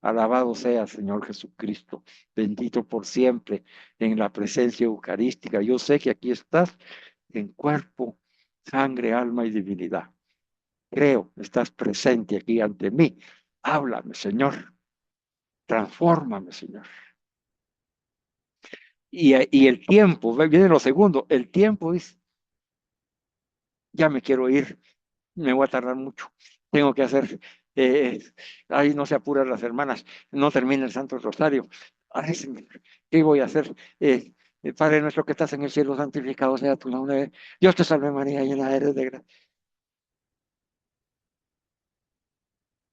alabado sea Señor Jesucristo, bendito por siempre en la presencia eucarística. Yo sé que aquí estás en cuerpo, sangre, alma y divinidad. Creo, estás presente aquí ante mí. Háblame, Señor. Transfórmame, Señor. Y el tiempo, viene lo segundo, el tiempo dice, ya me quiero ir, me voy a tardar mucho, tengo que hacer, ahí no se apuran las hermanas, no termina el Santo Rosario, ay, Señor, ¿qué voy a hacer? Padre nuestro que estás en el cielo, santificado sea tu nombre, Dios te salve María, llena eres de gracia.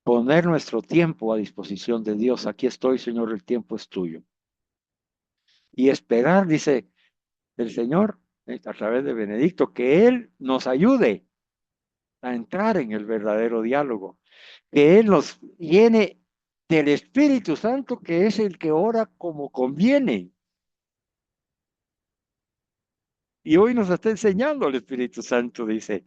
Poner nuestro tiempo a disposición de Dios, aquí estoy, Señor, el tiempo es tuyo. Y esperar, dice el Señor, a través de Benedicto, que Él nos ayude a entrar en el verdadero diálogo, que Él nos llene del Espíritu Santo, que es el que ora como conviene. Y hoy nos está enseñando el Espíritu Santo, dice,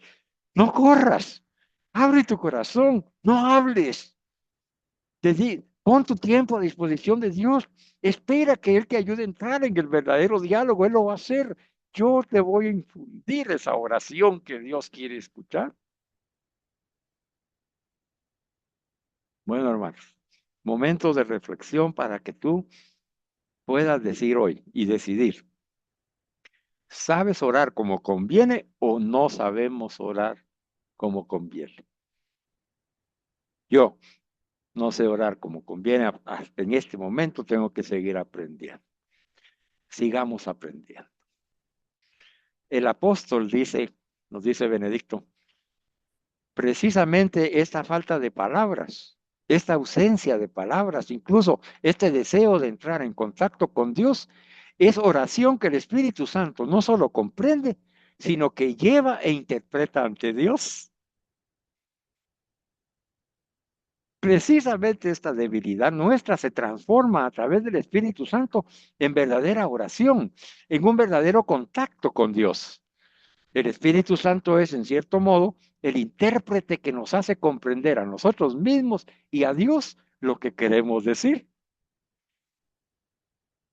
no corras, abre tu corazón, no hables. Pon tu tiempo a disposición de Dios, espera que Él te ayude a entrar en el verdadero diálogo, Él lo va a hacer. Yo te voy a infundir esa oración que Dios quiere escuchar. Bueno, hermanos, momentos de reflexión para que tú puedas decir hoy y decidir, ¿sabes orar como conviene o no sabemos orar como conviene? Yo no sé orar como conviene, hasta en este momento tengo que seguir aprendiendo. Sigamos aprendiendo. El apóstol dice, nos dice Benedicto, precisamente esta falta de palabras, esta ausencia de palabras, incluso este deseo de entrar en contacto con Dios, es oración que el Espíritu Santo no solo comprende, sino que lleva e interpreta ante Dios. Precisamente esta debilidad nuestra se transforma a través del Espíritu Santo en verdadera oración, en un verdadero contacto con Dios. El Espíritu Santo es, en cierto modo, el intérprete que nos hace comprender a nosotros mismos y a Dios lo que queremos decir.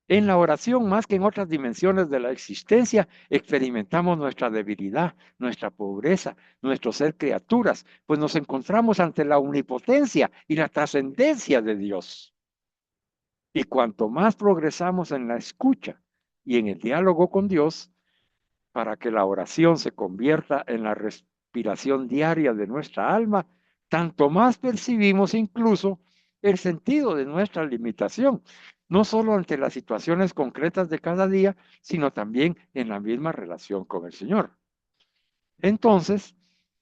En la oración, más que en otras dimensiones de la existencia, experimentamos nuestra debilidad, nuestra pobreza, nuestro ser criaturas, pues nos encontramos ante la omnipotencia y la trascendencia de Dios. Y cuanto más progresamos en la escucha y en el diálogo con Dios, para que la oración se convierta en la respiración diaria de nuestra alma, tanto más percibimos incluso el sentido de nuestra limitación, no solo ante las situaciones concretas de cada día, sino también en la misma relación con el Señor. Entonces,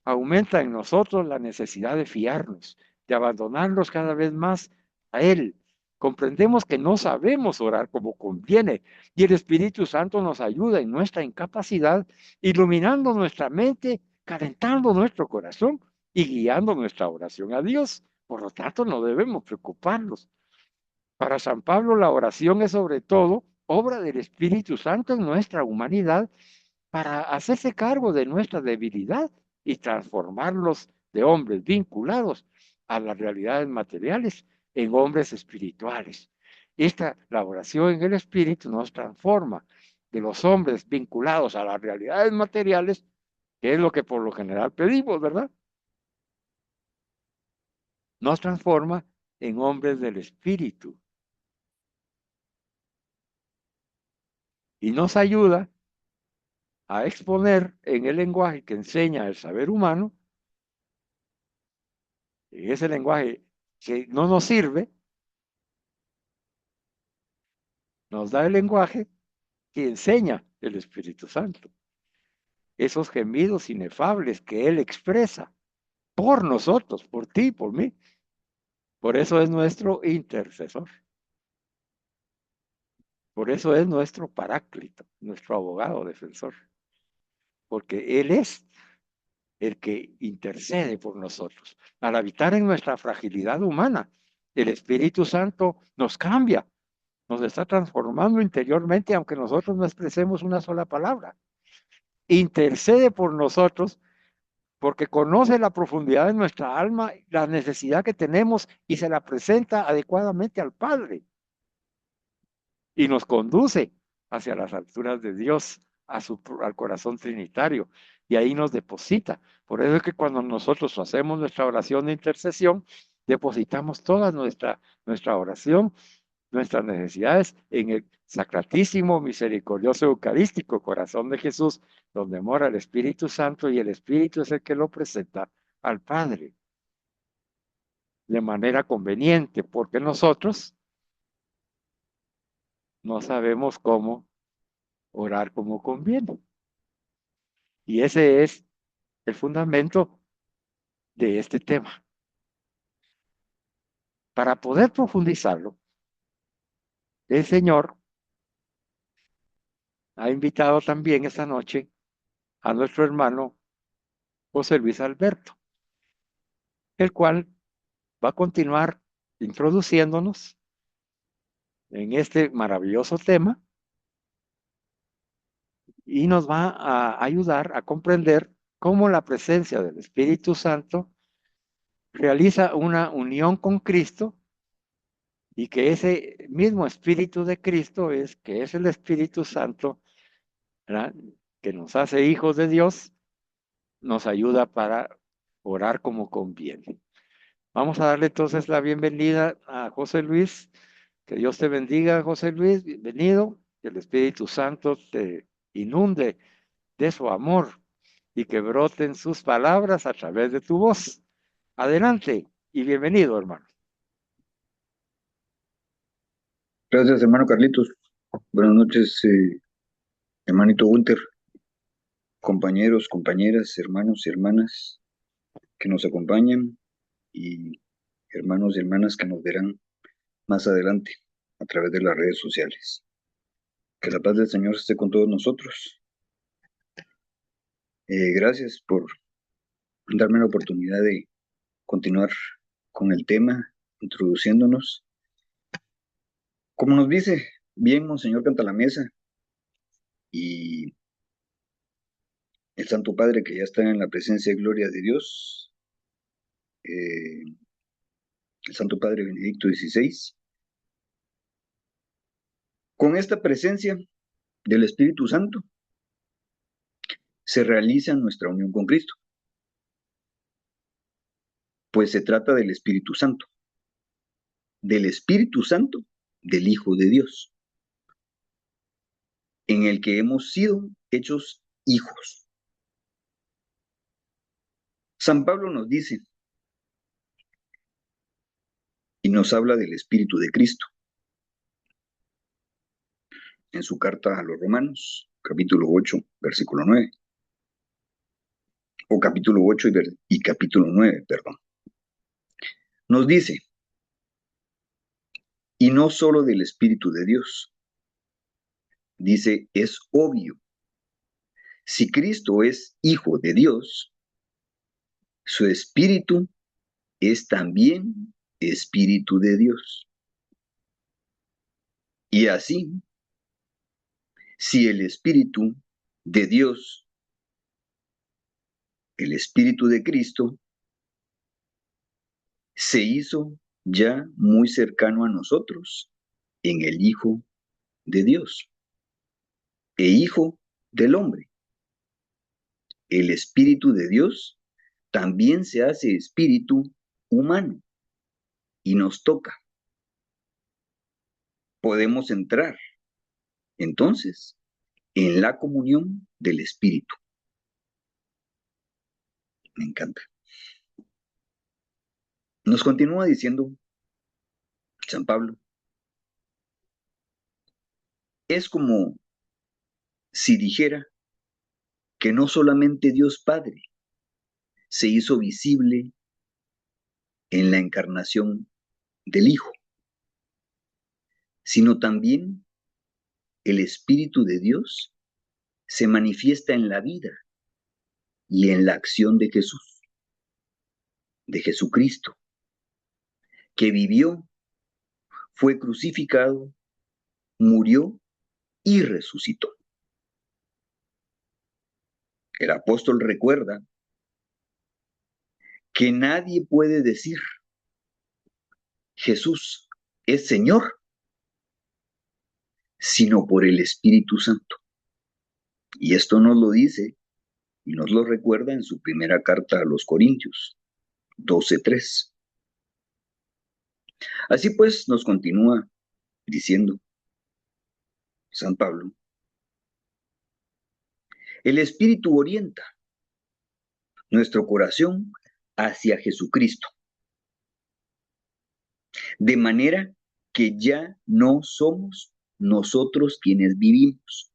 aumenta en nosotros la necesidad de fiarnos, de abandonarnos cada vez más a Él. Comprendemos que no sabemos orar como conviene y el Espíritu Santo nos ayuda en nuestra incapacidad, iluminando nuestra mente, calentando nuestro corazón y guiando nuestra oración a Dios. Por lo tanto, no debemos preocuparnos. Para San Pablo, la oración es sobre todo obra del Espíritu Santo en nuestra humanidad para hacerse cargo de nuestra debilidad y transformarlos de hombres vinculados a las realidades materiales en hombres espirituales. La oración en el Espíritu nos transforma de los hombres vinculados a las realidades materiales, que es lo que por lo general pedimos, ¿verdad? Nos transforma en hombres del Espíritu y nos ayuda a exponer en el lenguaje que enseña el saber humano, en ese lenguaje que no nos sirve, nos da el lenguaje que enseña el Espíritu Santo. Esos gemidos inefables que Él expresa por nosotros, por ti, por mí. Por eso es nuestro intercesor. Por eso es nuestro paráclito, nuestro abogado defensor. Porque Él es el que intercede por nosotros. Al habitar en nuestra fragilidad humana, el Espíritu Santo nos cambia, nos está transformando interiormente, aunque nosotros no expresemos una sola palabra. Intercede por nosotros porque conoce la profundidad de nuestra alma, la necesidad que tenemos y se la presenta adecuadamente al Padre y nos conduce hacia las alturas de Dios, al corazón trinitario, y ahí nos deposita. Por eso es que cuando nosotros hacemos nuestra oración de intercesión, depositamos toda nuestra oración, nuestras necesidades en el sacratísimo, misericordioso, eucarístico corazón de Jesús, donde mora el Espíritu Santo y el Espíritu es el que lo presenta al Padre de manera conveniente, porque nosotros no sabemos cómo orar como conviene. Y ese es el fundamento de este tema. Para poder profundizarlo, el Señor ha invitado también esta noche a nuestro hermano José Luis Alberto, el cual va a continuar introduciéndonos en este maravilloso tema y nos va a ayudar a comprender cómo la presencia del Espíritu Santo realiza una unión con Cristo y que ese mismo Espíritu de Cristo que es el Espíritu Santo, ¿verdad?, que nos hace hijos de Dios, nos ayuda para orar como conviene. Vamos a darle entonces la bienvenida a José Luis. Que Dios te bendiga, José Luis, bienvenido. Que el Espíritu Santo te inunde de su amor y que broten sus palabras a través de tu voz. Adelante y bienvenido, hermano. Gracias, hermano Carlitos. Buenas noches, hermanito Gunter, compañeros, compañeras, hermanos y hermanas que nos acompañan y hermanos y hermanas que nos verán más adelante a través de las redes sociales. Que la paz del Señor esté con todos nosotros. Gracias por darme la oportunidad de continuar con el tema, introduciéndonos. Como nos dice bien Monseñor Cantalamesa y el Santo Padre que ya está en la presencia y gloria de Dios, eh, el Santo Padre Benedicto XVI, con esta presencia del Espíritu Santo se realiza nuestra unión con Cristo, pues se trata del Espíritu Santo, del Hijo de Dios, en el que hemos sido hechos hijos. San Pablo nos dice y nos habla del Espíritu de Cristo en su carta a los Romanos, capítulo 8, versículo 9, o capítulo 8 y capítulo 9, perdón. Nos dice, y no solo del Espíritu de Dios, dice, es obvio, si Cristo es Hijo de Dios, su Espíritu es también Espíritu de Dios. Y así, si el Espíritu de Dios, el Espíritu de Cristo, se hizo ya muy cercano a nosotros en el Hijo de Dios e Hijo del hombre. El Espíritu de Dios también se hace espíritu humano y nos toca. Podemos entrar entonces en la comunión del Espíritu. Me encanta. Nos continúa diciendo San Pablo, es como si dijera que no solamente Dios Padre se hizo visible en la encarnación del Hijo, sino también el Espíritu de Dios se manifiesta en la vida y en la acción de Jesús, de Jesucristo, que vivió, fue crucificado, murió y resucitó. El apóstol recuerda que nadie puede decir Jesús es Señor, sino por el Espíritu Santo. Y esto nos lo dice y nos lo recuerda en su primera carta a los Corintios, 12:3. Así pues, nos continúa diciendo San Pablo, el Espíritu orienta nuestro corazón hacia Jesucristo, de manera que ya no somos nosotros quienes vivimos,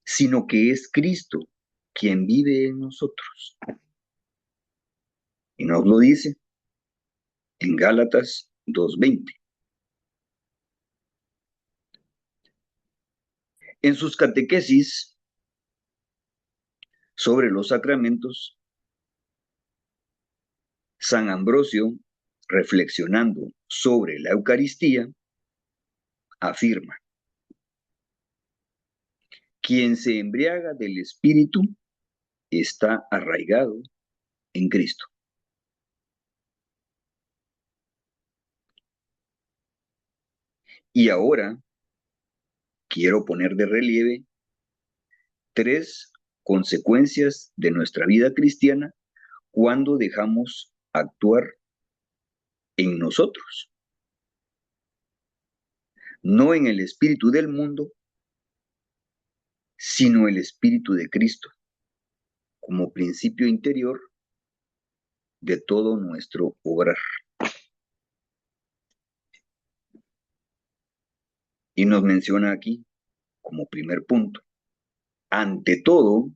sino que es Cristo quien vive en nosotros. Y nos lo dice en Gálatas 2:20. En sus catequesis sobre los sacramentos, San Ambrosio, reflexionando sobre la Eucaristía, afirma, quien se embriaga del Espíritu está arraigado en Cristo. Y ahora quiero poner de relieve 3 consecuencias de nuestra vida cristiana cuando dejamos actuar en nosotros, no en el espíritu del mundo, sino el Espíritu de Cristo, como principio interior de todo nuestro obrar. Y nos menciona aquí, como primer punto, ante todo,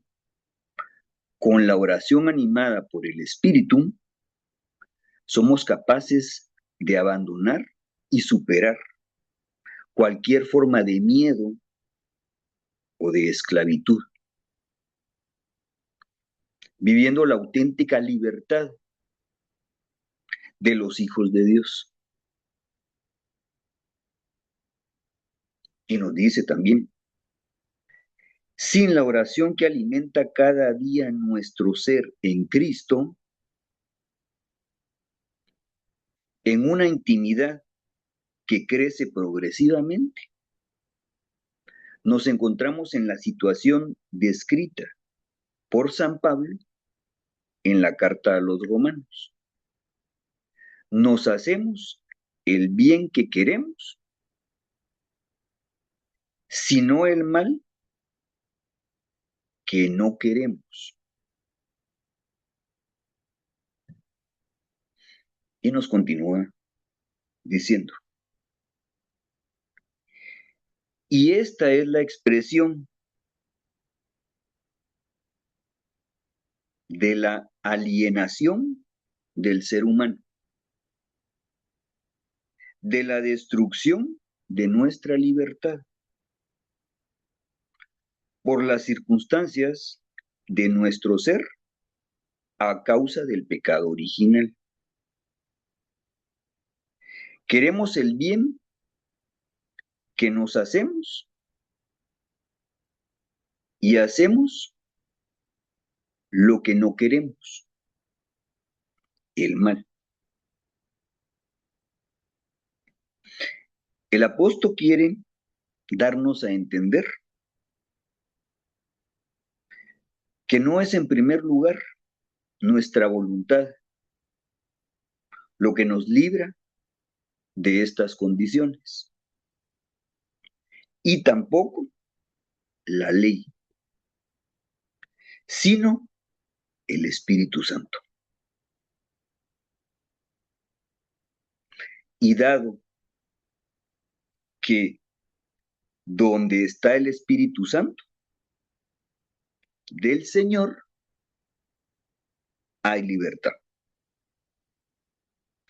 Con la oración animada por el Espíritu, somos capaces de abandonar y superar cualquier forma de miedo o de esclavitud, viviendo la auténtica libertad de los hijos de Dios. Y nos dice también, sin la oración que alimenta cada día nuestro ser en Cristo, en una intimidad que crece progresivamente, nos encontramos en la situación descrita por San Pablo en la carta a los romanos. Nos hacemos el bien que queremos, sino el mal que no queremos. Y nos continúa diciendo, y esta es la expresión de la alienación del ser humano, de la destrucción de nuestra libertad por las circunstancias de nuestro ser a causa del pecado original. Queremos el bien que nos hacemos y hacemos lo que no queremos, el mal. El apóstol quiere darnos a entender que no es en primer lugar nuestra voluntad lo que nos libra de estas condiciones, y tampoco la ley, sino el Espíritu Santo. Y dado que donde está el Espíritu Santo del Señor, hay libertad.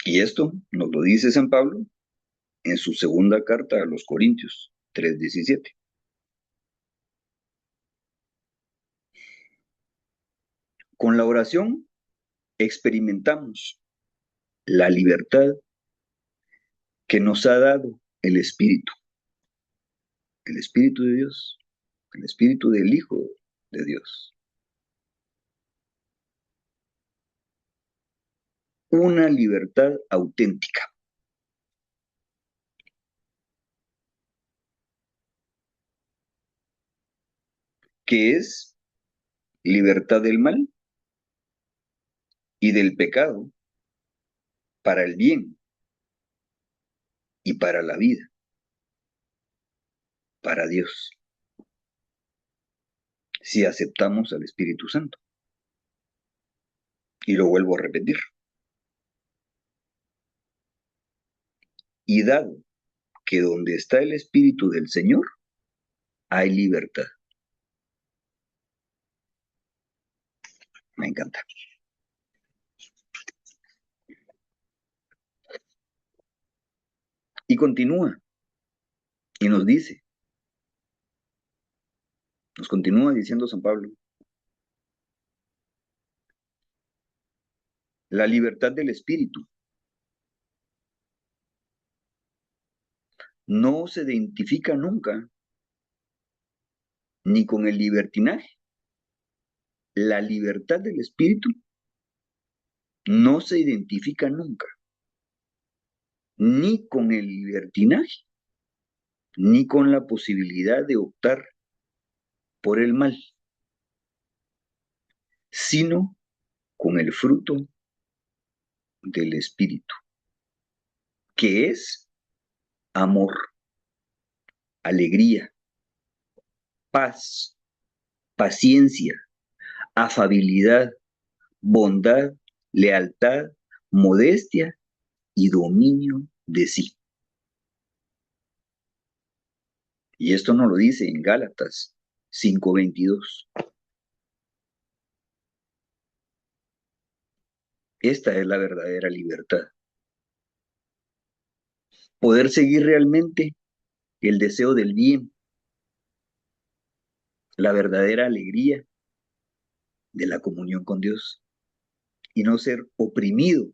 Y esto nos lo dice San Pablo en su segunda carta a los Corintios 3:17. Con la oración experimentamos la libertad que nos ha dado el Espíritu de Dios, el Espíritu del Hijo de Dios. Una libertad auténtica, que es libertad del mal y del pecado para el bien y para la vida, para Dios, si aceptamos al Espíritu Santo. Y lo vuelvo a repetir. Y dado que donde está el Espíritu del Señor, hay libertad. Me encanta. Y continúa, y nos dice, nos continúa diciendo San Pablo, la libertad del Espíritu no se identifica nunca ni con el libertinaje. La libertad del Espíritu no se identifica nunca ni con el libertinaje, ni con la posibilidad de optar por el mal, sino con el fruto del Espíritu, que es amor, alegría, paz, paciencia, afabilidad, bondad, lealtad, modestia y dominio de sí. Y esto nos lo dice en Gálatas 5:22. Esta es la verdadera libertad. Poder seguir realmente el deseo del bien, la verdadera alegría de la comunión con Dios y no ser oprimido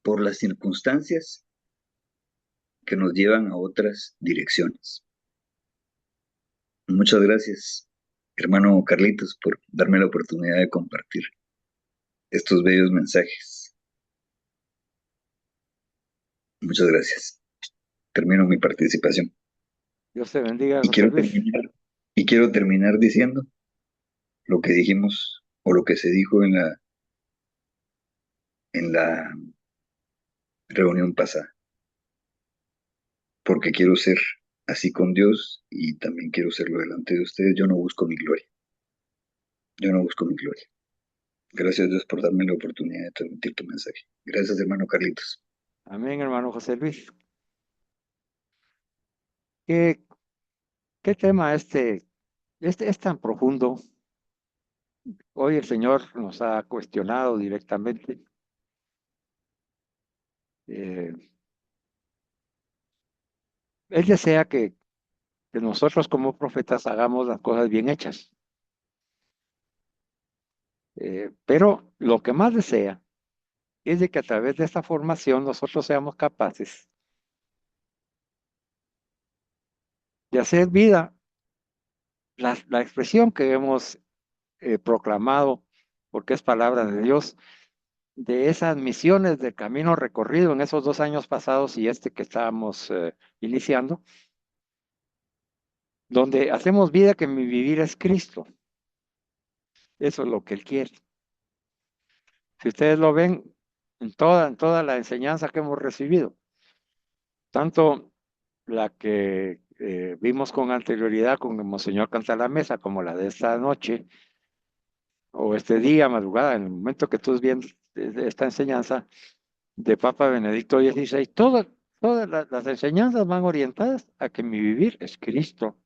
por las circunstancias que nos llevan a otras direcciones. Muchas gracias, hermano Carlitos, por darme la oportunidad de compartir estos bellos mensajes. Muchas gracias. Termino mi participación. Dios te bendiga, Y José quiero Luis. terminar, y quiero terminar diciendo lo que dijimos o lo que se dijo en la reunión pasada, porque quiero ser así con Dios y también quiero serlo delante de ustedes. Yo no busco mi gloria, yo no busco mi gloria. Gracias Dios por darme la oportunidad de transmitir tu mensaje. Gracias hermano Carlitos. Amén, hermano José Luis. ¿Qué, qué tema este es tan profundo? Hoy el Señor nos ha cuestionado directamente. Eh, Él desea que nosotros como profetas hagamos las cosas bien hechas. Pero lo que más desea es de que a través de esta formación nosotros seamos capaces de hacer vida la expresión que hemos proclamado, porque es palabra de Dios, de esas misiones del camino recorrido en esos 2 años pasados y este que estábamos iniciando, donde hacemos vida que mi vivir es Cristo. Eso es lo que Él quiere. Si ustedes lo ven en toda la enseñanza que hemos recibido, tanto la que vimos con anterioridad con el Monseñor Cantalamesa, como la de esta noche, o este día, madrugada, en el momento que tú estás viendo esta enseñanza de Papa Benedicto XVI, todas las enseñanzas van orientadas a que mi vivir es Cristo,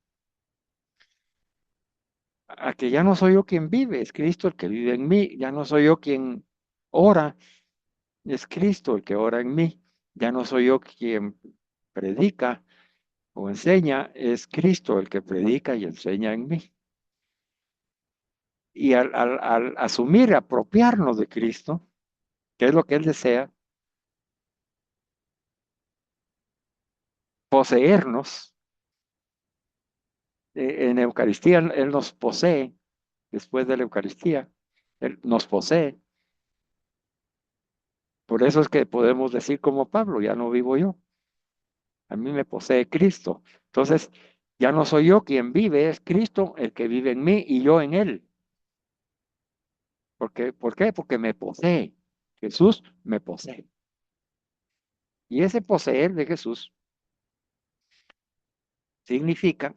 a que ya no soy yo quien vive, es Cristo el que vive en mí, ya no soy yo quien ora, es Cristo el que ora en mí, ya no soy yo quien predica o enseña, es Cristo el que predica y enseña en mí. Y al asumir, apropiarnos de Cristo, que es lo que Él desea, poseernos, en Eucaristía Él nos posee, después de la Eucaristía, Él nos posee. Por eso es que podemos decir como Pablo, ya no vivo yo, a mí me posee Cristo. Entonces, ya no soy yo quien vive, es Cristo el que vive en mí y yo en Él. ¿Por qué? Porque me posee. Jesús me posee. Y ese poseer de Jesús significa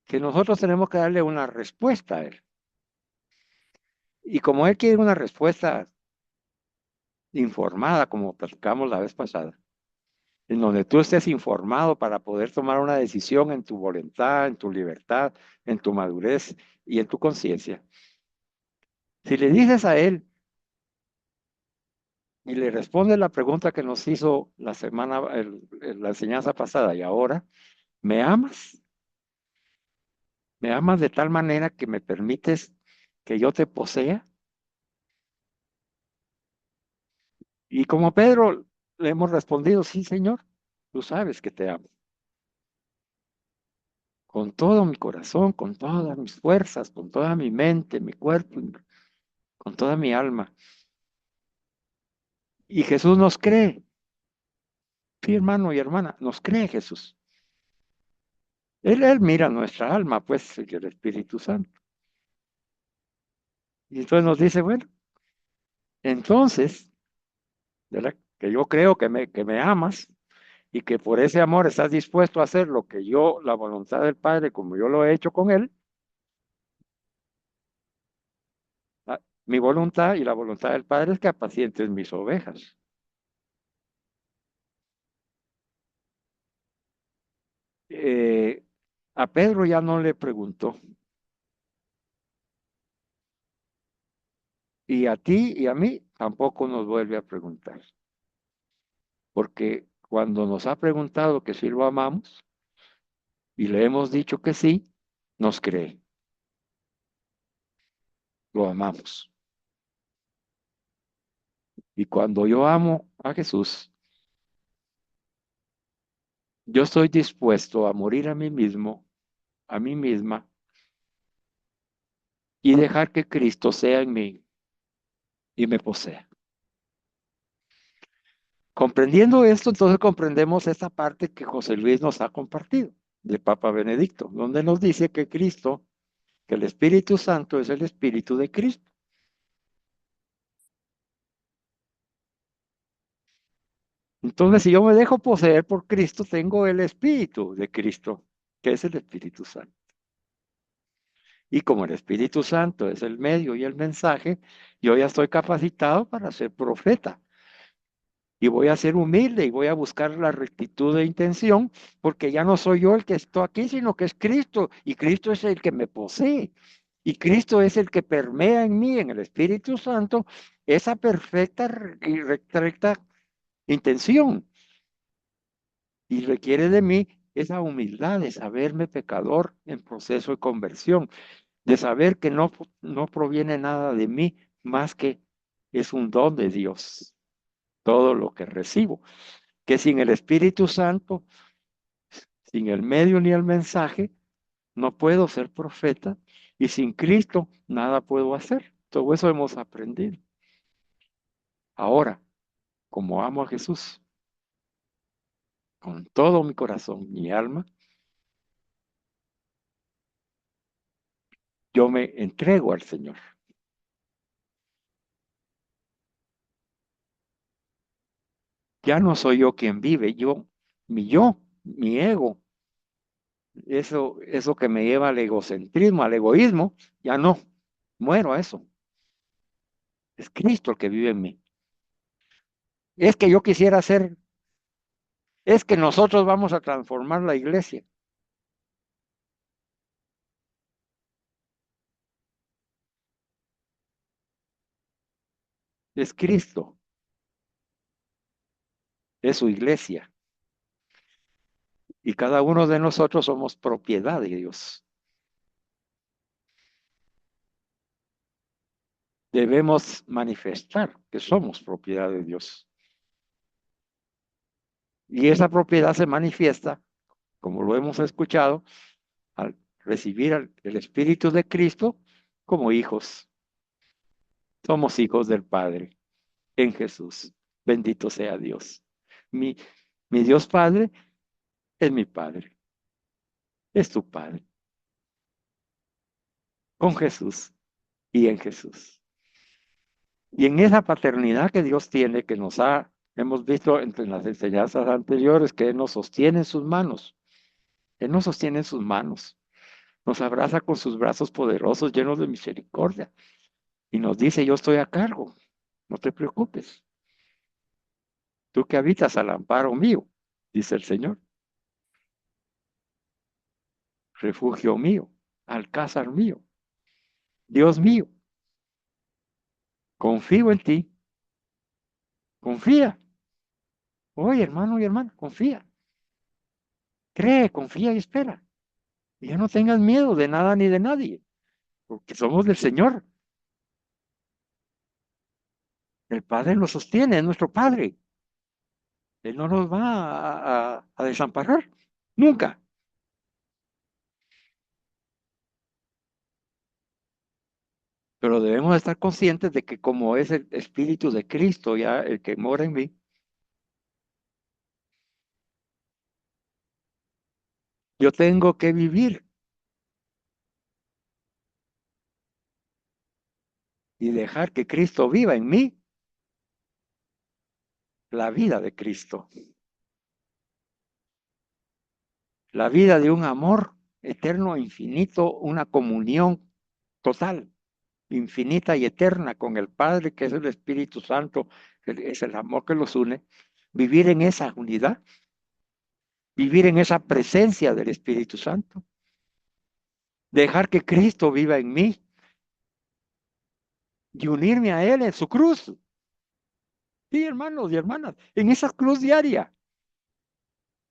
que nosotros tenemos que darle una respuesta a Él. Y como Él quiere una respuesta informada, como platicamos la vez pasada, en donde tú estés informado para poder tomar una decisión en tu voluntad, en tu libertad, en tu madurez y en tu conciencia. Si le dices a Él y le respondes la pregunta que nos hizo la enseñanza pasada y ahora, ¿me amas? ¿Me amas de tal manera que me permites que yo te posea? Y como Pedro le hemos respondido, sí, Señor, tú sabes que te amo. Con todo mi corazón, con todas mis fuerzas, con toda mi mente, mi cuerpo, con toda mi alma. Y Jesús nos cree. Sí, hermano y hermana, nos cree Jesús. Él mira nuestra alma, pues, el Espíritu Santo. Y entonces nos dice, bueno, entonces, ¿verdad? Que yo creo que me amas y que por ese amor estás dispuesto a hacer lo que yo, la voluntad del Padre, como yo lo he hecho con Él, mi voluntad y la voluntad del Padre es que apacientes mis ovejas. Eh, a Pedro ya no le preguntó, Y a ti y a mí tampoco nos vuelve a preguntar. Porque cuando nos ha preguntado que si lo amamos y le hemos dicho que sí, nos cree. Lo amamos. Y cuando yo amo a Jesús, yo estoy dispuesto a morir a mí mismo, a mí misma, y dejar que Cristo sea en mí y me posea. Comprendiendo esto, entonces comprendemos esta parte que José Luis nos ha compartido del Papa Benedicto, donde nos dice que Cristo, que el Espíritu Santo es el Espíritu de Cristo. Entonces, si yo me dejo poseer por Cristo, tengo el Espíritu de Cristo, que es el Espíritu Santo. Y como el Espíritu Santo es el medio y el mensaje, yo ya estoy capacitado para ser profeta. Y voy a ser humilde y voy a buscar la rectitud de intención, porque ya no soy yo el que estoy aquí, sino que es Cristo. Y Cristo es el que me posee. Y Cristo es el que permea en mí, en el Espíritu Santo, esa perfecta y recta intención. Y requiere de mí esa humildad de saberme pecador en proceso de conversión, de saber que no proviene nada de mí más que es un don de Dios, todo lo que recibo, que sin el Espíritu Santo, sin el medio ni el mensaje, no puedo ser profeta y sin Cristo nada puedo hacer. Todo eso hemos aprendido. Ahora, como amo a Jesús con todo mi corazón, mi alma, yo me entrego al Señor. Ya no soy yo quien vive, yo, mi ego, eso que me lleva al egocentrismo, al egoísmo, ya no, muero a eso. Es Cristo el que vive en mí. Es que yo quisiera ser, es que nosotros vamos a transformar la iglesia. Es Cristo, es su iglesia. Y cada uno de nosotros somos propiedad de Dios. Debemos manifestar que somos propiedad de Dios. Y esa propiedad se manifiesta, como lo hemos escuchado, al recibir el Espíritu de Cristo como hijos. Somos hijos del Padre en Jesús. Bendito sea Dios. Mi, mi Dios Padre es mi Padre. Es tu Padre. Con Jesús y en Jesús. Y en esa paternidad que Dios tiene, que hemos visto entre las enseñanzas anteriores, que Él nos sostiene en sus manos. Él nos sostiene en sus manos. Nos abraza con sus brazos poderosos, llenos de misericordia. Y nos dice, yo estoy a cargo. No te preocupes. Tú que habitas al amparo mío, dice el Señor. Refugio mío, alcázar mío, Dios mío. Confío en ti. Confía. Oye, hermano y hermana, confía. Cree, confía y espera. Y ya no tengas miedo de nada ni de nadie, porque somos del Señor. El Padre lo sostiene, es nuestro Padre. Él no nos va a desamparar, nunca. Pero debemos estar conscientes de que como es el Espíritu de Cristo ya el que mora en mí, yo tengo que vivir y dejar que Cristo viva en mí la vida de Cristo. La vida de un amor eterno, infinito, una comunión total, infinita y eterna con el Padre, que es el Espíritu Santo, es el amor que los une. Vivir en esa unidad, vivir en esa presencia del Espíritu Santo. Dejar que Cristo viva en mí y unirme a Él en su cruz. Sí, hermanos y hermanas, en esa cruz diaria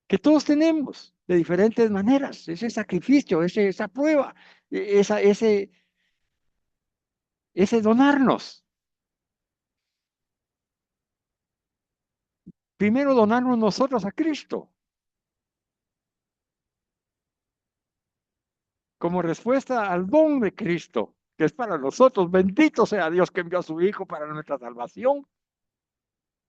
que todos tenemos de diferentes maneras, ese sacrificio, esa prueba, ese donarnos. Primero donarnos nosotros a Cristo como respuesta al don de Cristo, que es para nosotros. Bendito sea Dios que envió a su Hijo para nuestra salvación.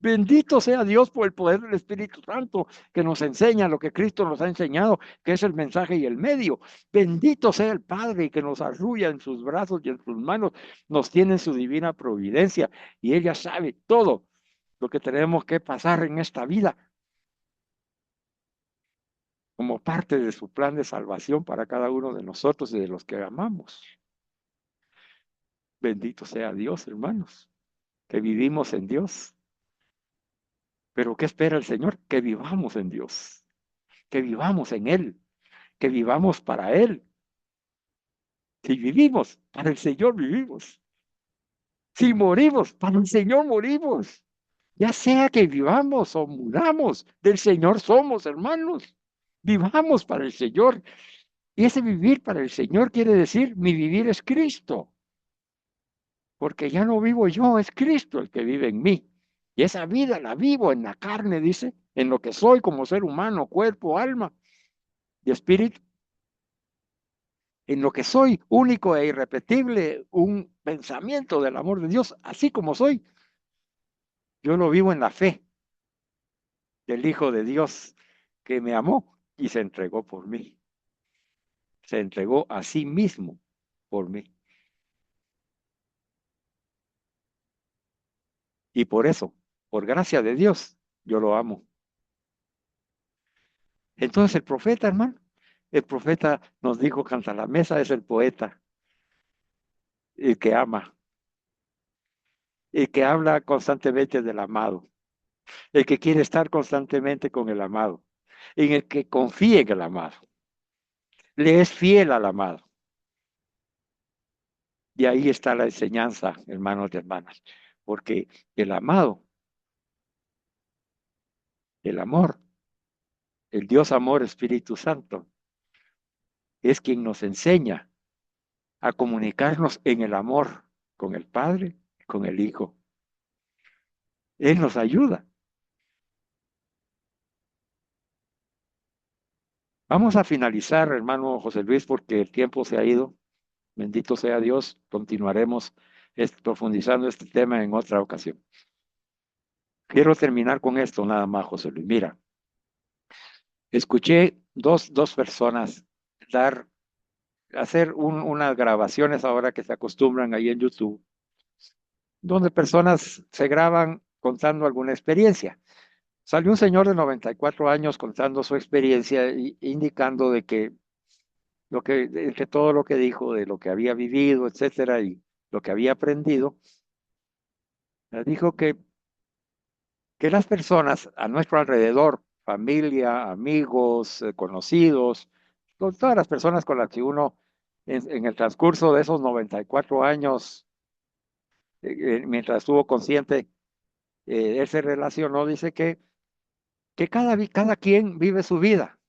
Bendito sea Dios por el poder del Espíritu Santo que nos enseña lo que Cristo nos ha enseñado, que es el mensaje y el medio. Bendito sea el Padre que nos arrulla en sus brazos y en sus manos, nos tiene en su divina providencia y ella sabe todo lo que tenemos que pasar en esta vida como parte de su plan de salvación para cada uno de nosotros y de los que amamos. Bendito sea Dios, hermanos, que vivimos en Dios. Pero ¿qué espera el Señor? Que vivamos en Dios, que vivamos en Él, que vivamos para Él. Si vivimos, para el Señor vivimos. Si morimos, para el Señor morimos. Ya sea que vivamos o muramos, del Señor somos, hermanos. Vivamos para el Señor. Y ese vivir para el Señor quiere decir, mi vivir es Cristo. Porque ya no vivo yo, es Cristo el que vive en mí. Y esa vida la vivo en la carne, dice, en lo que soy como ser humano, cuerpo, alma y espíritu. En lo que soy único e irrepetible, un pensamiento del amor de Dios, así como soy, yo lo vivo en la fe del Hijo de Dios que me amó y se entregó por mí. Se entregó a sí mismo por mí. Y por eso, por gracia de Dios, yo lo amo. Entonces el profeta, hermano, el profeta nos dijo, canta la mesa, es el poeta, el que ama, el que habla constantemente del amado, el que quiere estar constantemente con el amado, en el que confía en el amado, le es fiel al amado. Y ahí está la enseñanza, hermanos y hermanas, porque el amado, el amor, el Dios amor, Espíritu Santo, es quien nos enseña a comunicarnos en el amor con el Padre, con el Hijo. Él nos ayuda. Vamos a finalizar, hermano José Luis, porque el tiempo se ha ido. Bendito sea Dios. Continuaremos profundizando este tema en otra ocasión. Quiero terminar con esto nada más, José Luis. Mira, escuché dos personas hacer unas grabaciones ahora que se acostumbran ahí en YouTube, donde personas se graban contando alguna experiencia. Salió un señor de 94 años contando su experiencia e indicando de que todo lo que dijo, de lo que había vivido, etcétera, y lo que había aprendido, dijo que las personas a nuestro alrededor, familia, amigos, conocidos, con todas las personas con las que uno en el transcurso de esos 94 años, mientras estuvo consciente, él se relacionó, dice que cada quien vive su vida,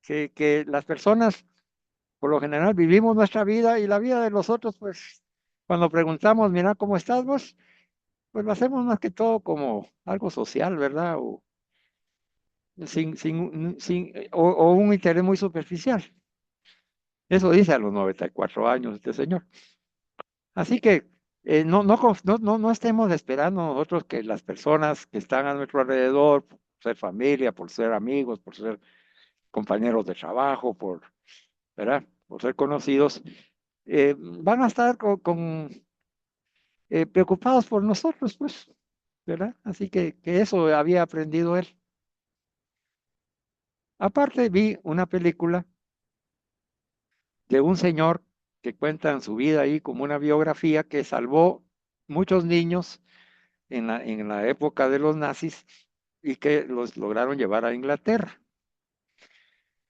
que las personas por lo general vivimos nuestra vida y la vida de los otros, pues cuando preguntamos, mira, ¿cómo estás vos? Pues lo hacemos más que todo como algo social, ¿verdad? O un interés muy superficial. Eso dice a los 94 años este señor. Así que no estemos esperando nosotros que las personas que están a nuestro alrededor, por ser familia, por ser amigos, por ser compañeros de trabajo, ¿verdad? Por ser conocidos, van a estar preocupados por nosotros, pues, ¿verdad? Así que eso había aprendido él. Aparte vi una película de un señor que cuenta en su vida ahí como una biografía que salvó muchos niños en la época de los nazis y que los lograron llevar a Inglaterra.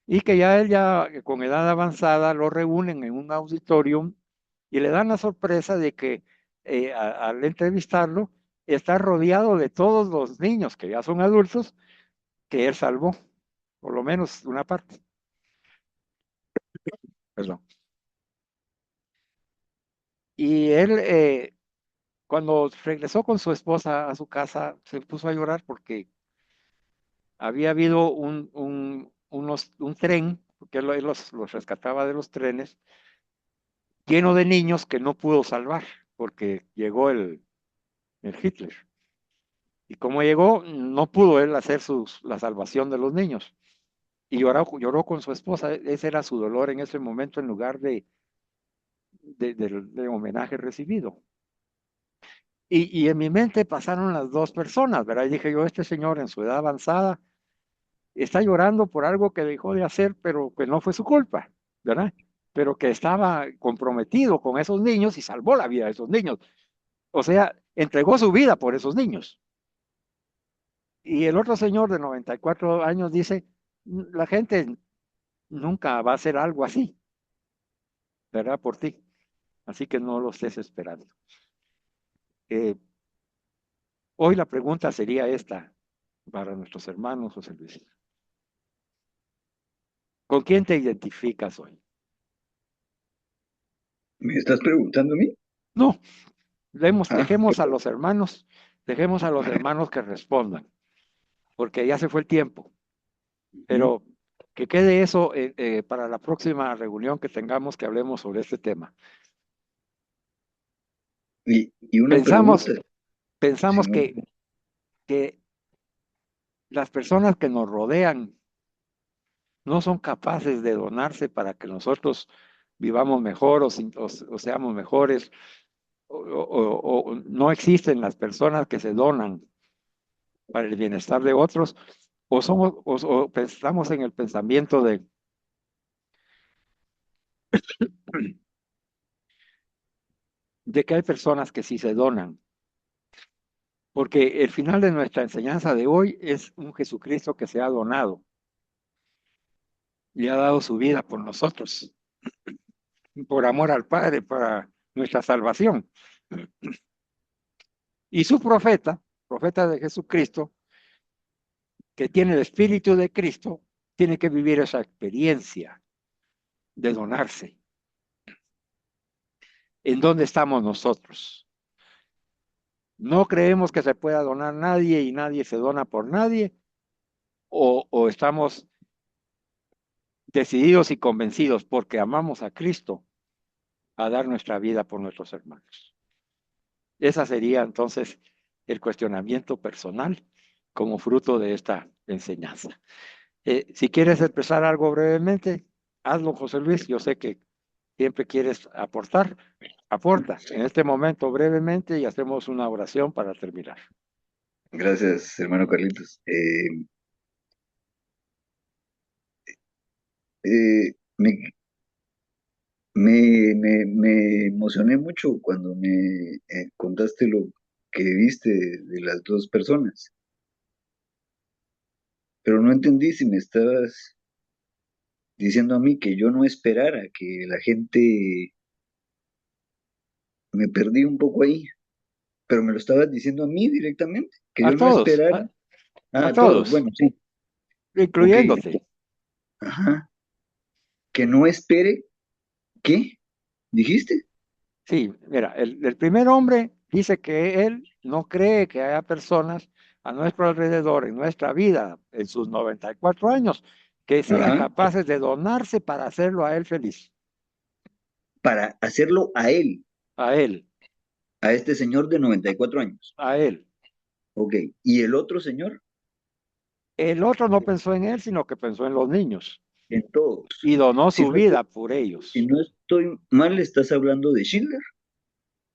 Y que ya él ya con edad avanzada lo reúnen en un auditorium y le dan la sorpresa de que al entrevistarlo está rodeado de todos los niños que ya son adultos que él salvó, por lo menos una parte. Perdón. Y él, cuando regresó con su esposa a su casa, se puso a llorar porque había habido un tren, porque él los rescataba de los trenes, lleno de niños que no pudo salvar, porque llegó el Hitler. Y como llegó, no pudo él hacer la salvación de los niños. Y lloró con su esposa. Ese era su dolor en ese momento en lugar de homenaje recibido. Y en mi mente pasaron las dos personas, ¿verdad? Y dije yo, este señor en su edad avanzada está llorando por algo que dejó de hacer, pero que no fue su culpa, ¿verdad? Pero que estaba comprometido con esos niños y salvó la vida de esos niños. O sea, entregó su vida por esos niños. Y el otro señor de 94 años dice, la gente nunca va a hacer algo así, ¿verdad? Por ti. Así que no lo estés esperando. Eh, Hoy la pregunta sería esta para nuestros hermanos, José Luis. ¿Con quién te identificas hoy? ¿Me estás preguntando a mí? No, Ah, dejemos a los hermanos que respondan, porque ya se fue el tiempo. ujú. Pero que quede eso para la próxima reunión que tengamos que hablemos sobre este tema. Y una Pensamos, pregunta, pensamos señor. que las personas que nos rodean no son capaces de donarse para que nosotros vivamos mejor o seamos mejores, o no existen las personas que se donan para el bienestar de otros, o pensamos en el pensamiento de que hay personas que sí se donan, porque el final de nuestra enseñanza de hoy es un Jesucristo que se ha donado y ha dado su vida por nosotros, por amor al Padre, para nuestra salvación. Y su profeta de Jesucristo, que tiene el Espíritu de Cristo, tiene que vivir esa experiencia de donarse. ¿En dónde estamos nosotros? No creemos que se pueda donar nadie y nadie se dona por nadie, o estamos decididos y convencidos porque amamos a Cristo a dar nuestra vida por nuestros hermanos. Esa sería entonces el cuestionamiento personal como fruto de esta enseñanza. Si quieres expresar algo brevemente, hazlo, José Luis. Yo sé que siempre quieres aportar. Aporta en este momento brevemente y hacemos una oración para terminar. Gracias, hermano Carlitos. Eh, me, me emocioné mucho cuando me contaste lo que viste de las dos personas, pero no entendí si me estabas diciendo a mí que yo no esperara, que la gente, me perdí un poco ahí, pero me lo estabas diciendo a mí directamente, que A yo no todos, esperara. a A todos, todos, bueno, sí, ok, incluyéndote. ajá, que no espere, ¿qué? ¿Dijiste? Sí, mira, el primer hombre dice que él no cree que haya personas a nuestro alrededor, en nuestra vida, en sus 94 años, que sean Ajá, capaces de donarse para hacerlo a él feliz, para hacerlo a él, a este señor de 94 años. a él. Ok, ¿y el otro señor? El otro no pensó en él, sino que pensó en los niños En todos. y donó Si su no, vida por si ellos. no estoy mal, ¿estás hablando de Schindler?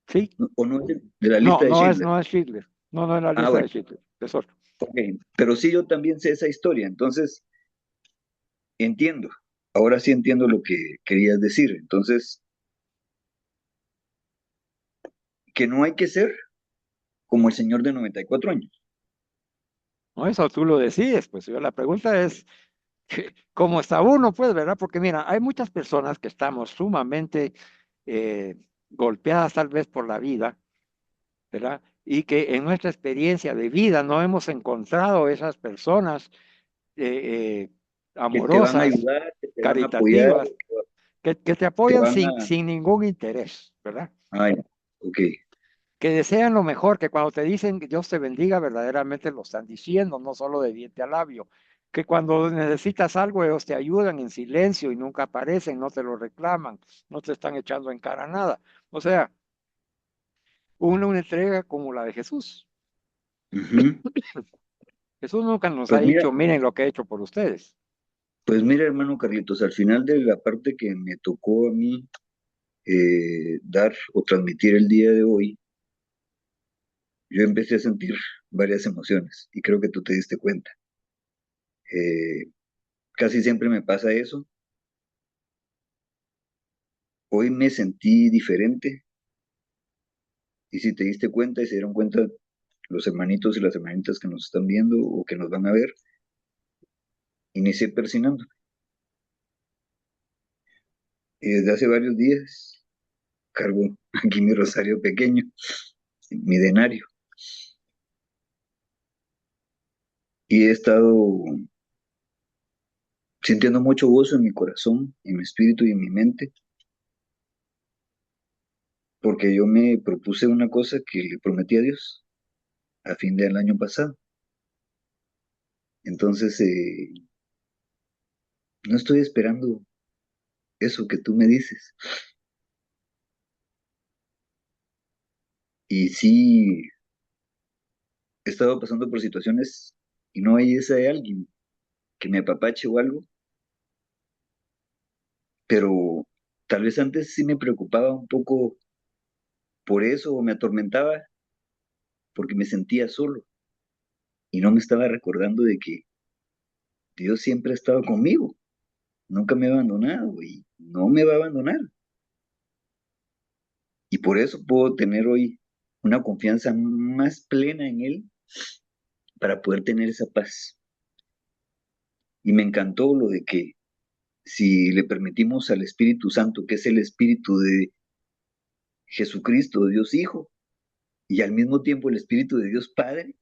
¿Sí? ¿O no es de la No, lista de Schindler? no es Hitler. No, no es la Ah, lista bueno, de Hitler. Es otro. ok. Pero sí, yo también sé esa historia, entonces entiendo. Ahora sí entiendo lo que querías decir. Entonces, que no hay que ser como el señor de 94 años. No, eso tú lo decides. Pues la pregunta es, ¿cómo está uno? Pues, ¿verdad? Porque mira, hay muchas personas que estamos sumamente eh, golpeadas tal vez por la vida, ¿verdad? Y que en nuestra experiencia de vida no hemos encontrado esas personas eh, eh, que te van a amorosas, ayudar, que te van a apoyar, caritativas, que te te apoyan van sin ningún interés, ¿verdad? a... ya, ok. Que desean lo mejor, que cuando te dicen que Dios te bendiga, verdaderamente lo están diciendo, no solo de diente a labio. Que cuando necesitas algo, ellos te ayudan en silencio y nunca aparecen, no te lo reclaman, no te están echando en cara nada. O sea, una entrega como la de Jesús. Ujú. Jesús nunca nos ha Pues mira, dicho, miren lo que he hecho por ustedes. pues mira, hermano Carlitos, al final de la parte que me tocó a mí dar o transmitir el día de hoy, yo empecé a sentir varias emociones y creo que tú te diste cuenta. Eh, Casi siempre me pasa eso. Hoy me sentí diferente y si te diste cuenta y se dieron cuenta los hermanitos y las hermanitas que nos están viendo o que nos van a ver, inicié persinando. Y desde hace varios días cargo aquí mi rosario pequeño, mi denario, y he estado sintiendo mucho gozo en mi corazón, en mi espíritu y en mi mente, porque yo me propuse una cosa que le prometí a Dios a fin del año pasado. Entonces, no estoy esperando eso que tú me dices. Y sí, he estado pasando por situaciones y no hay esa de alguien que me apapache o algo, pero tal vez antes sí me preocupaba un poco por eso o me atormentaba porque me sentía solo y no me estaba recordando de que Dios siempre ha estado conmigo, nunca me ha abandonado y no me va a abandonar. Y por eso puedo tener hoy una confianza más plena en Él para poder tener esa paz. Y me encantó lo de que si le permitimos al Espíritu Santo, que es el Espíritu de Jesucristo, de Dios Hijo, y al mismo tiempo el Espíritu de Dios Padre,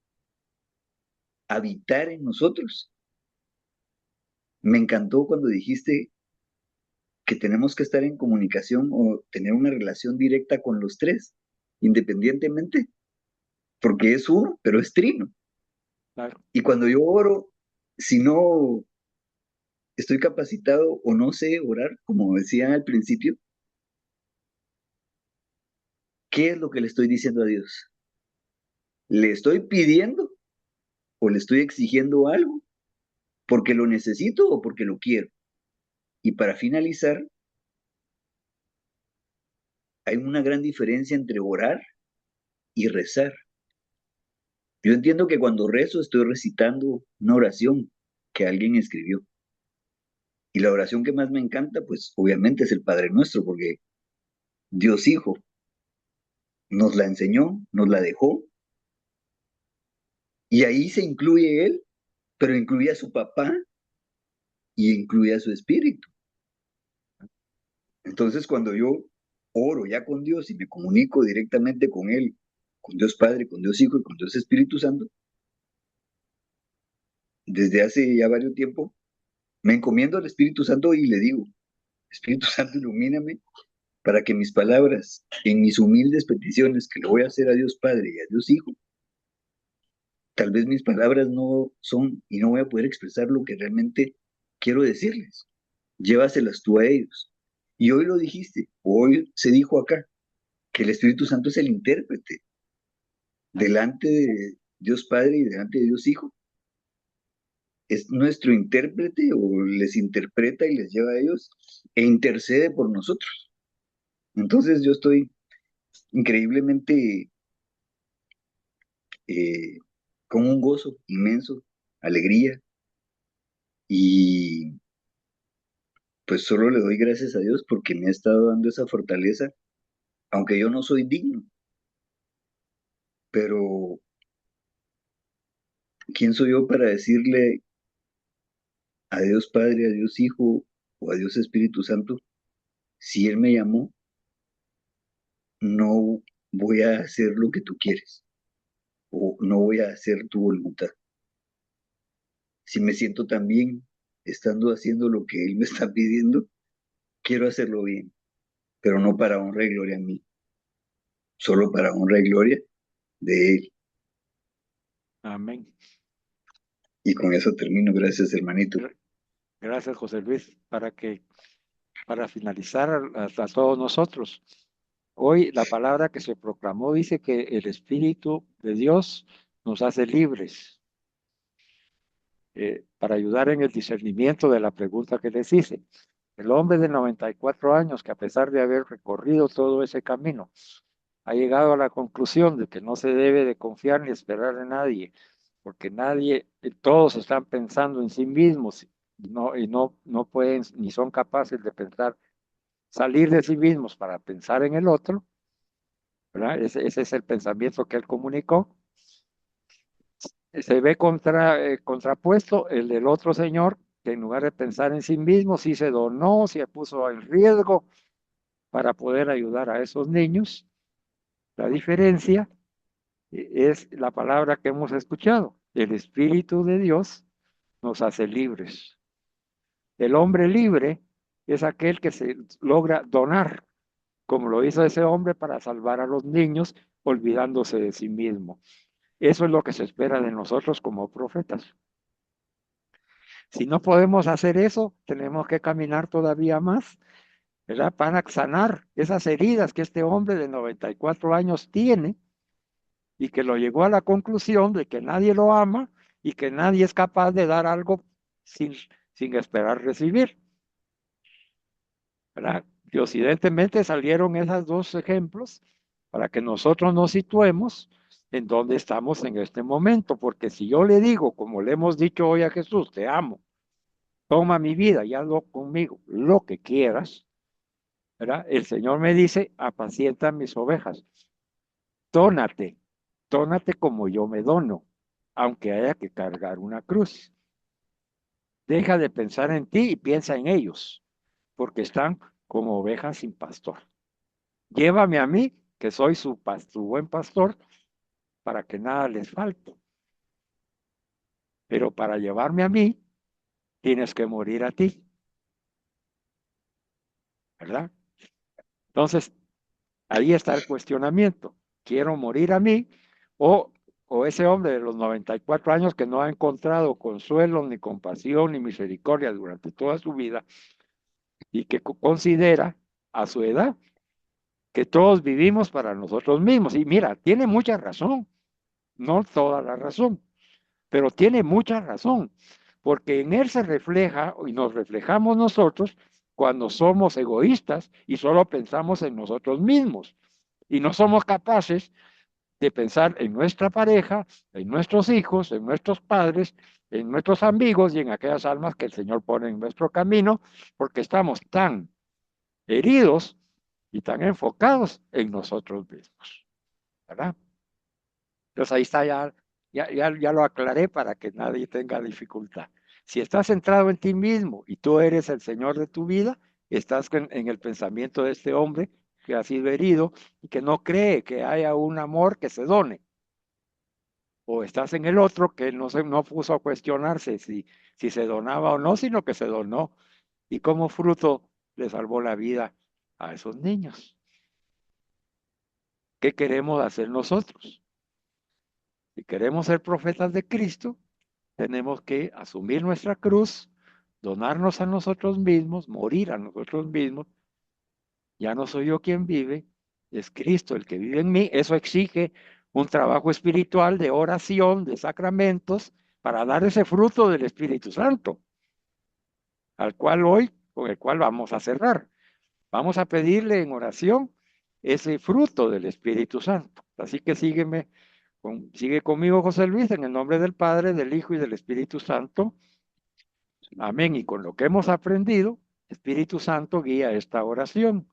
habitar en nosotros. Me encantó cuando dijiste que tenemos que estar en comunicación o tener una relación directa con los tres, independientemente, porque es uno, pero es trino. Claro. Y cuando yo oro, si no estoy capacitado o no sé orar, como decía al principio, ¿qué es lo que le estoy diciendo a Dios? ¿Le estoy pidiendo o le estoy exigiendo algo? ¿Porque lo necesito o porque lo quiero? Y para finalizar, hay una gran diferencia entre orar y rezar. Yo entiendo que cuando rezo estoy recitando una oración que alguien escribió. Y la oración que más me encanta, pues obviamente es el Padre Nuestro, porque Dios Hijo nos la enseñó, nos la dejó, y ahí se incluye Él, pero incluye a su papá y incluye a su espíritu. Entonces cuando yo oro ya con Dios y me comunico directamente con Él, con Dios Padre, con Dios Hijo y con Dios Espíritu Santo, desde hace ya varios tiempo, me encomiendo al Espíritu Santo y le digo, Espíritu Santo, ilumíname para que mis palabras, en mis humildes peticiones que le voy a hacer a Dios Padre y a Dios Hijo, tal vez mis palabras no son y no voy a poder expresar lo que realmente quiero decirles. Llévaselas tú a ellos. Y hoy lo dijiste, hoy se dijo acá, que el Espíritu Santo es el intérprete delante de Dios Padre y delante de Dios Hijo. Es nuestro intérprete o les interpreta y les lleva a ellos e intercede por nosotros. Entonces yo estoy increíblemente eh, con un gozo inmenso, alegría, y pues solo le doy gracias a Dios porque me ha estado dando esa fortaleza, aunque yo no soy digno, pero ¿quién soy yo para decirle a Dios Padre, a Dios Hijo o a Dios Espíritu Santo si Él me llamó no voy a hacer lo que tú quieres o no voy a hacer tu voluntad. Si me siento tan bien estando haciendo lo que Él me está pidiendo, quiero hacerlo bien, pero no para honra y gloria a mí, solo para honra y gloria de Él. Amén. Y con eso termino. Gracias, hermanito. Gracias, José Luis, para finalizar a todos nosotros. Hoy la palabra que se proclamó dice que el Espíritu de Dios nos hace libres para ayudar en el discernimiento de la pregunta que les hice. El hombre de 94 años que a pesar de haber recorrido todo ese camino, ha llegado a la conclusión de que no se debe de confiar ni esperar en nadie, porque todos están pensando en sí mismos y no pueden ni son capaces de pensar, salir de sí mismos para pensar en el otro, ¿verdad? Ese es el pensamiento que él comunicó. Se ve contrapuesto el del otro señor, que en lugar de pensar en sí mismo, sí se donó, se puso en riesgo para poder ayudar a esos niños. La diferencia es la palabra que hemos escuchado. El Espíritu de Dios nos hace libres. El hombre libre es aquel que se logra donar, como lo hizo ese hombre para salvar a los niños, olvidándose de sí mismo. Eso es lo que se espera de nosotros como profetas. Si no podemos hacer eso, tenemos que caminar todavía más, ¿verdad? Para sanar esas heridas que este hombre de 94 años tiene y que lo llegó a la conclusión de que nadie lo ama y que nadie es capaz de dar algo sin esperar recibir, ¿verdad? Y occidentalmente salieron esos dos ejemplos para que nosotros nos situemos en donde estamos en este momento, porque si yo le digo, como le hemos dicho hoy a Jesús, te amo, toma mi vida y hazlo conmigo lo que quieras, ¿verdad? El Señor me dice, apacienta mis ovejas, dónate, dónate como yo me dono, aunque haya que cargar una cruz. Deja de pensar en ti y piensa en ellos, porque están como ovejas sin pastor. Llévame a mí, que soy su buen pastor, para que nada les falte. Pero para llevarme a mí, tienes que morir a ti, ¿verdad? Entonces, ahí está el cuestionamiento. ¿Quiero morir a mí o ese hombre de los 94 años que no ha encontrado consuelo, ni compasión, ni misericordia durante toda su vida y que considera a su edad que todos vivimos para nosotros mismos? Y mira, tiene mucha razón, no toda la razón, pero tiene mucha razón, porque en él se refleja y nos reflejamos nosotros cuando somos egoístas y solo pensamos en nosotros mismos y no somos capaces de pensar en nuestra pareja, en nuestros hijos, en nuestros padres, en nuestros amigos y en aquellas almas que el Señor pone en nuestro camino, porque estamos tan heridos y tan enfocados en nosotros mismos, ¿verdad? Entonces ahí está, ya lo aclaré para que nadie tenga dificultad. Si estás centrado en ti mismo y tú eres el Señor de tu vida, estás en el pensamiento de este hombre que ha sido herido y que no cree que haya un amor que se done. O estás en el otro que no puso a cuestionarse si se donaba o no, sino que se donó. Y como fruto le salvó la vida a esos niños. ¿Qué queremos hacer nosotros? Si queremos ser profetas de Cristo, tenemos que asumir nuestra cruz, donarnos a nosotros mismos, morir a nosotros mismos. Ya no soy yo quien vive, es Cristo el que vive en mí. Eso exige un trabajo espiritual de oración, de sacramentos, para dar ese fruto del Espíritu Santo, con el cual vamos a cerrar. Vamos a pedirle en oración ese fruto del Espíritu Santo. Así que sigue conmigo, José Luis, en el nombre del Padre, del Hijo y del Espíritu Santo. Amén. Y con lo que hemos aprendido, Espíritu Santo guía esta oración.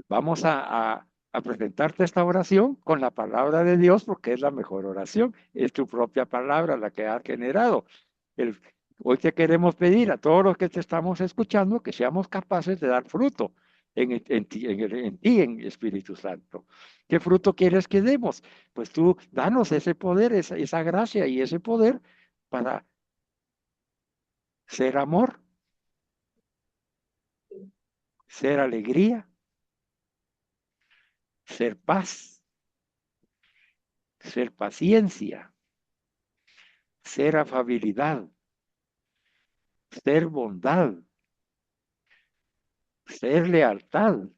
Vamos a presentarte esta oración con la palabra de Dios porque es la mejor oración. Es tu propia palabra la que ha generado. Hoy te queremos pedir a todos los que te estamos escuchando que seamos capaces de dar fruto en Espíritu Santo. ¿Qué fruto quieres que demos? Pues tú danos ese poder, esa gracia y ese poder para ser amor, ser alegría, ser paz, ser paciencia, ser afabilidad, ser bondad, ser lealtad,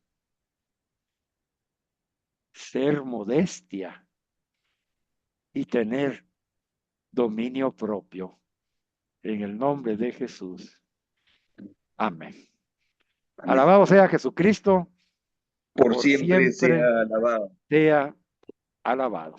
ser modestia y tener dominio propio. En el nombre de Jesús. Amén. Amén. Alabado sea Jesucristo, Por por siempre siempre sea alabado. sea alabado.